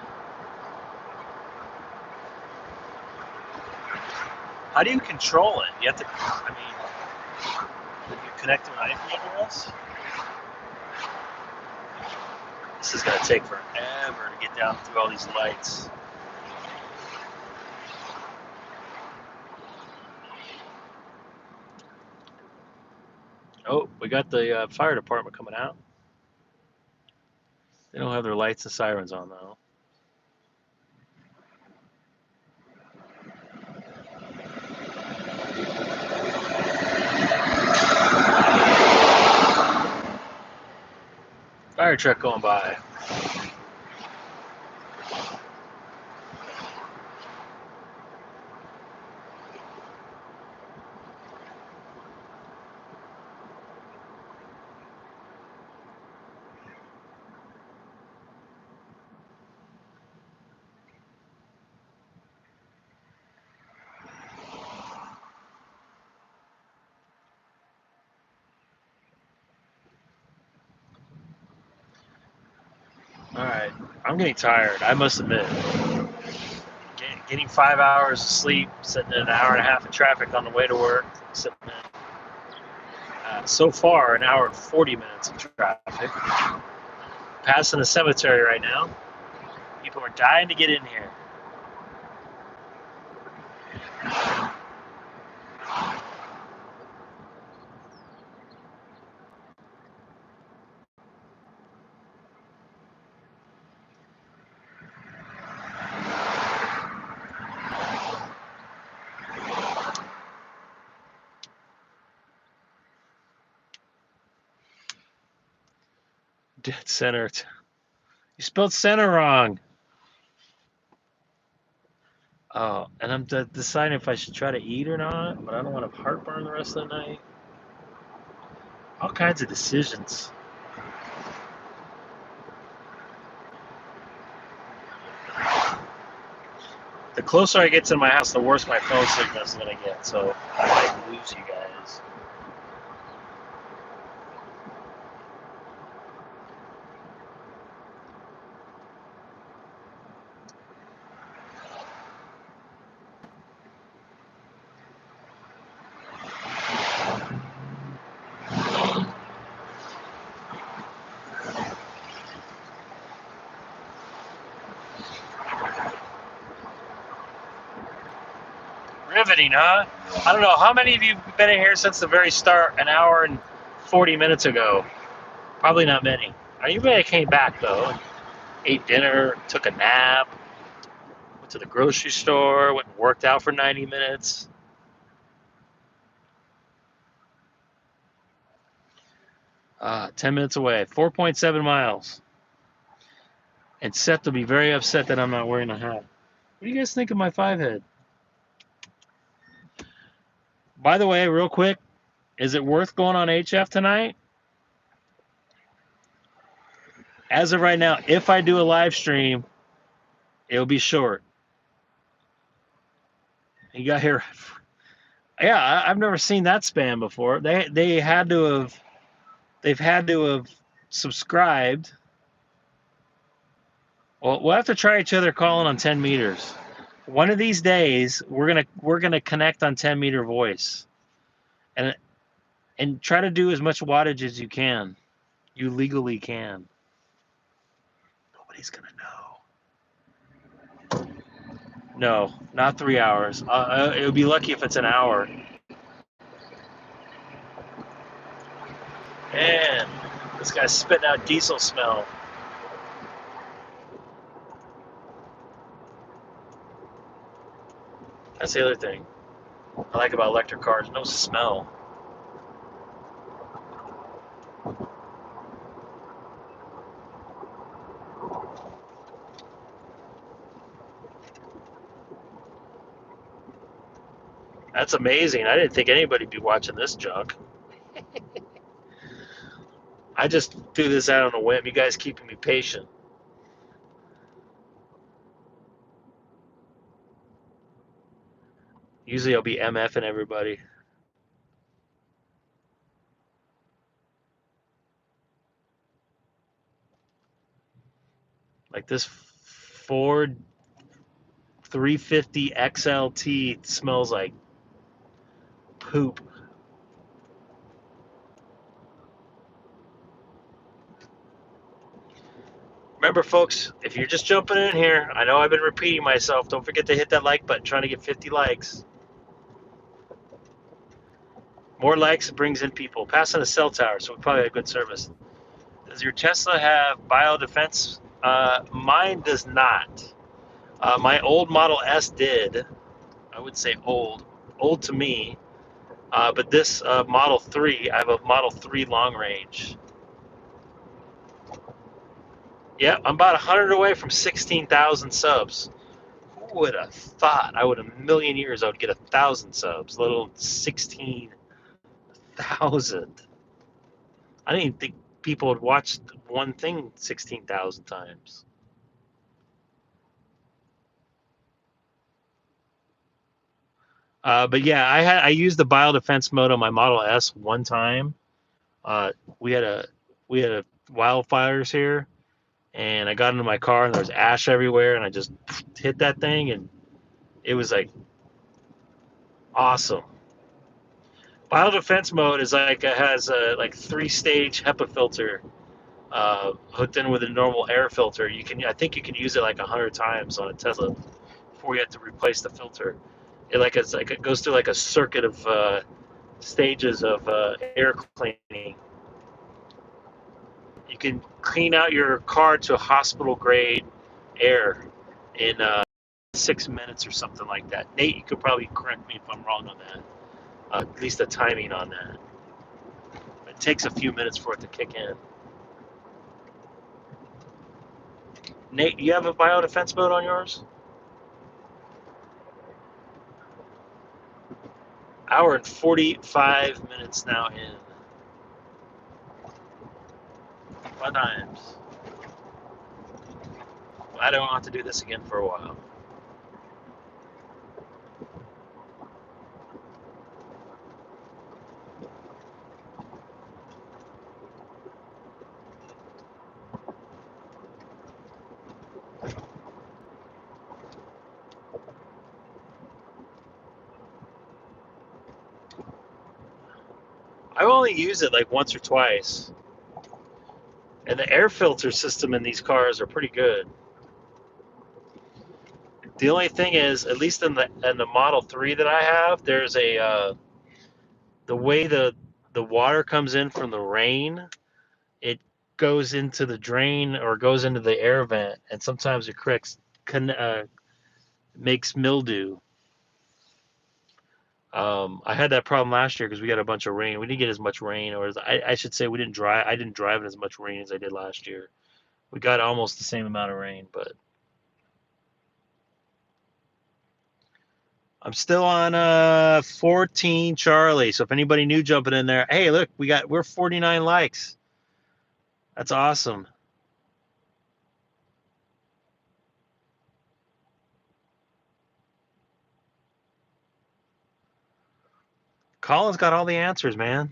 How do you control it? You have to, I mean, if you connect to an IP address, this is going to take forever to get down through all these lights. Oh, we got the fire department coming out. They don't have their lights and sirens on, though. Fire truck going by. All right, I'm getting tired. I must admit, getting 5 hours of sleep, sitting in an hour and a half of traffic on the way to work, sitting in, so far an hour and 40 minutes of traffic. Passing the cemetery right now. People are dying to get in here. Dead center. You spelled center wrong. Oh, and I'm deciding if I should try to eat or not, but I don't want to heartburn the rest of the night. All kinds of decisions. The closer I get to my house, the worse my phone signal is going to get, so I might lose you guys. Riveting, huh? I don't know. How many of you have been in here since the very start, an hour and 40 minutes ago? Probably not many. Anybody came back, though, ate dinner, took a nap, went to the grocery store, went and worked out for 90 minutes. 10 minutes away, 4.7 miles. And Seth will be very upset that I'm not wearing a hat. What do you guys think of my 5-head? By the way, real quick, is it worth going on HF tonight? As of right now, if I do a live stream, it'll be short. You got here. Yeah, I've never seen that spam before. They've had to have subscribed. Well, we'll have to try each other calling on 10 meters. One of these days, we're gonna connect on 10-meter voice, and try to do as much wattage as you can. You legally can. Nobody's gonna know. No, not 3 hours. It would be lucky if it's an hour. Man, this guy's spitting out diesel smell. That's the other thing I like about electric cars. No smell. That's amazing. I didn't think anybody'd be watching this junk. I just threw this out on a whim. You guys keeping me patient. Usually I'll be MFing everybody. Like this Ford 350 XLT smells like poop. Remember, folks, if you're just jumping in here, I know I've been repeating myself. Don't forget to hit that like button. Trying to get 50 likes. More likes brings in people. Passing a cell tower, so we probably have good service. Does your Tesla have biodefense? Mine does not. My old Model S did. I would say old to me. But this Model 3, I have a Model 3 long range. Yeah, I'm about 100 away from 16,000 subs. Who would have thought? I would, a million years, I would get 1,000 subs, let alone 16,000. I didn't even think people would watch one thing 16,000 times. But yeah, I used the biodefense mode on my Model S one time. Uh, we had a wildfires here, and I got into my car and there was ash everywhere, and I just hit that thing, and it was like awesome. Biodefense mode is like it has a like 3-stage HEPA filter hooked in with a normal air filter. I think you can use it like 100 times on a Tesla before you have to replace the filter. It goes through like a circuit of stages of air cleaning. You can clean out your car to hospital grade air in 6 minutes or something like that. Nate, you could probably correct me if I'm wrong on that. At least the timing on that. It takes a few minutes for it to kick in. Nate, do you have a biodefense mode on yours? Hour and 45 minutes now in. Fun times. I don't want to do this again for a while. I only use it like once or twice. And the air filter system in these cars are pretty good. The only thing is, at least in the Model 3 that I have, there's the way the water comes in from the rain, it goes into the drain or goes into the air vent, and sometimes it makes mildew. I had that problem last year because we got a bunch of rain. We didn't get as much rain, or I should say, we didn't drive. I didn't drive in as much rain as I did last year. We got almost the same amount of rain, but I'm still on 14 Charlie. So if anybody new jumping in there, hey, look, we're 49 likes. That's awesome. Colin's got all the answers, man.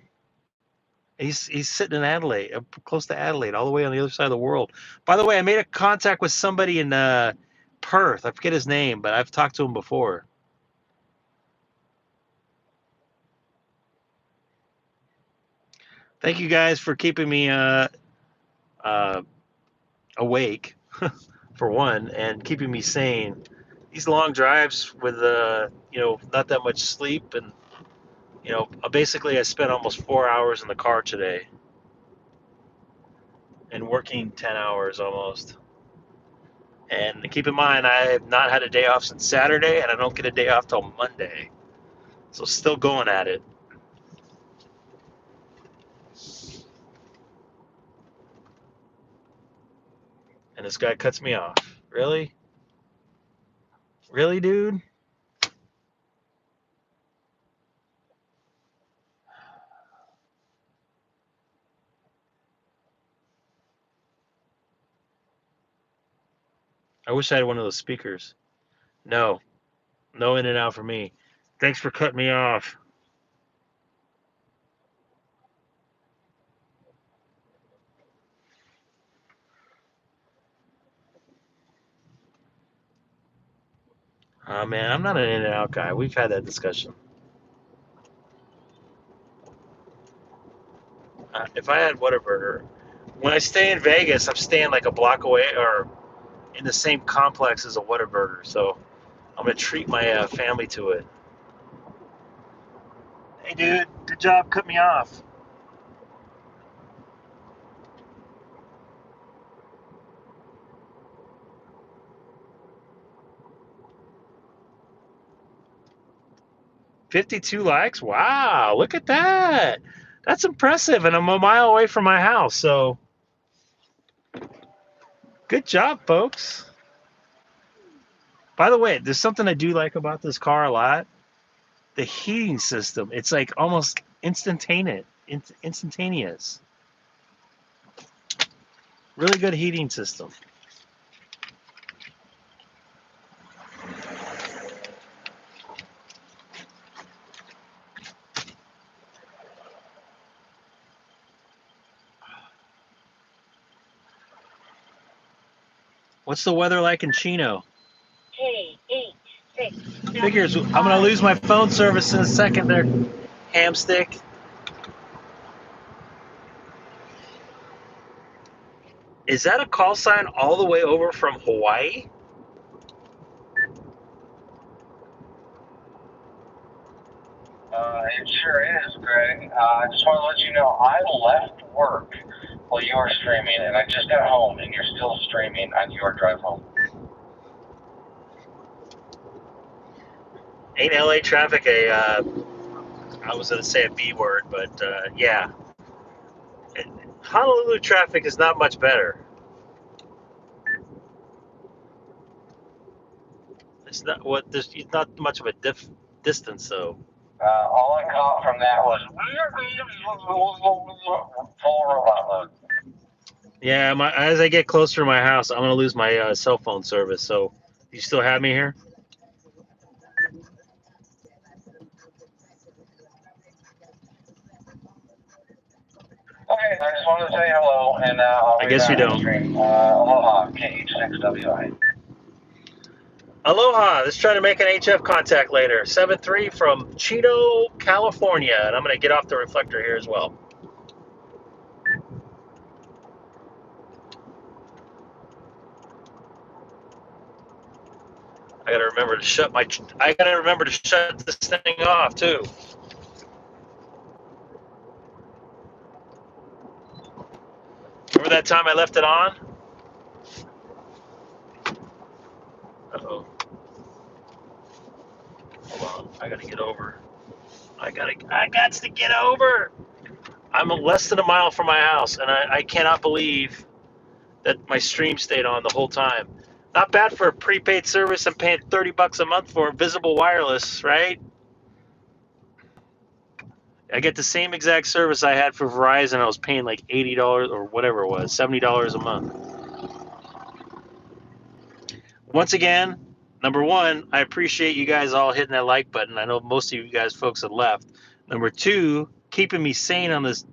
He's sitting in Adelaide, close to Adelaide, all the way on the other side of the world. By the way, I made a contact with somebody in Perth. I forget his name, but I've talked to him before. Thank you guys for keeping me awake, for one, and keeping me sane. These long drives with not that much sleep, and basically I spent almost 4 hours in the car today, and working 10 hours almost. And keep in mind, I have not had a day off since Saturday, and I don't get a day off till Monday. So still going at it. And this guy cuts me off. Really? Really, dude? I wish I had one of those speakers. No. No in and out for me. Thanks for cutting me off. Man, I'm not an in and out guy. We've had that discussion. If I had Whataburger, when I stay in Vegas, I'm staying like a block away or in the same complex as a Whataburger. So I'm going to treat my family to it. Hey, dude, good job. Cut me off. $52 likes? Wow, look at that. That's impressive. And I'm a mile away from my house. So good job, folks. By the way, there's something I do like about this car a lot. The heating system. It's like almost instantaneous. Really good heating system. What's the weather like in Chino? K6EGG. Figures. I'm going to lose my phone service in a second there, hamstick. Is that a call sign all the way over from Hawaii? It sure is, Greg. I just want to let you know I left work while you were streaming, and I just got home, and you're still streaming on your drive home. Ain't LA traffic I was going to say a B word, but yeah. Honolulu traffic is not much better. It's not much of a distance, though. All I caught from that was full robot mode. Yeah, as I get closer to my house, I'm going to lose my cell phone service. So, you still have me here? Okay, I just wanted to say hello, and I'll I guess you don't. Aloha, K6EGG. Aloha. Let's try to make an HF contact later. 7-3 from Chino, California. And I'm going to get off the reflector here as well. I got to remember to shut this thing off, too. Remember that time I left it on? Uh-oh. Hold on. I got to get over. I got to get over. I'm less than a mile from my house, and I cannot believe that my stream stayed on the whole time. Not bad for a prepaid service. I'm paying $30 a month for visible wireless, right? I get the same exact service I had for Verizon. I was paying like $80 or whatever it was, $70 a month. Once again, number one, I appreciate you guys all hitting that like button. I know most of you guys folks have left. Number two, keeping me sane on this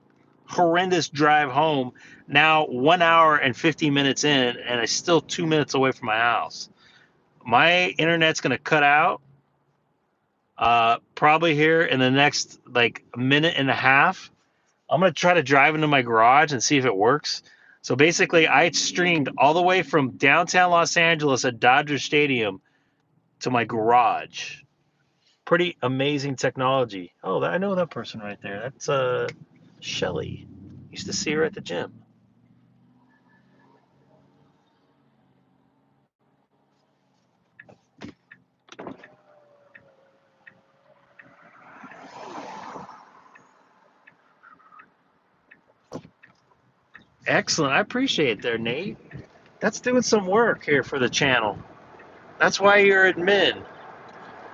horrendous drive home. Now 1 hour and 50 minutes in, and I'm still 2 minutes away from my house. My internet's going to cut out probably here in the next like a minute and a half. I'm going to try to drive into my garage and see if it works. So basically, I streamed all the way from downtown Los Angeles at Dodger Stadium to my garage. Pretty amazing technology. Oh, I know that person right there. That's Shelly. Used to see her at the gym. Excellent. I appreciate it there, Nate. That's doing some work here for the channel. That's why you're admin.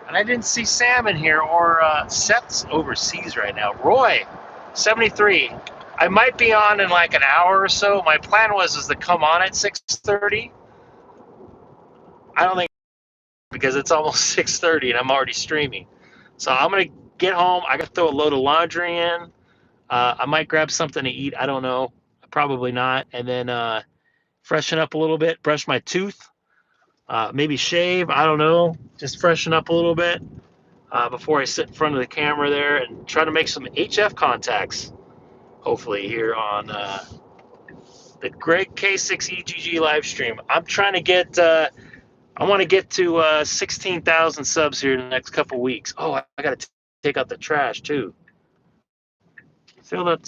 And I didn't see Sam in here, or Seth's overseas right now. Roy, 73. I might be on in like an hour or so. My plan was to come on at 6:30. I don't think, because it's almost 6:30 and I'm already streaming. So I'm gonna get home. I gotta throw a load of laundry in. I might grab something to eat. I don't know. Probably not. And then freshen up a little bit. Brush my tooth. Maybe shave. I don't know. Just freshen up a little bit before I sit in front of the camera there and try to make some HF contacts. Hopefully here on the Gregg K6EGG live stream. I'm trying to get. I want to get to 16,000 subs here in the next couple weeks. Oh, I got to take out the trash too. Fill that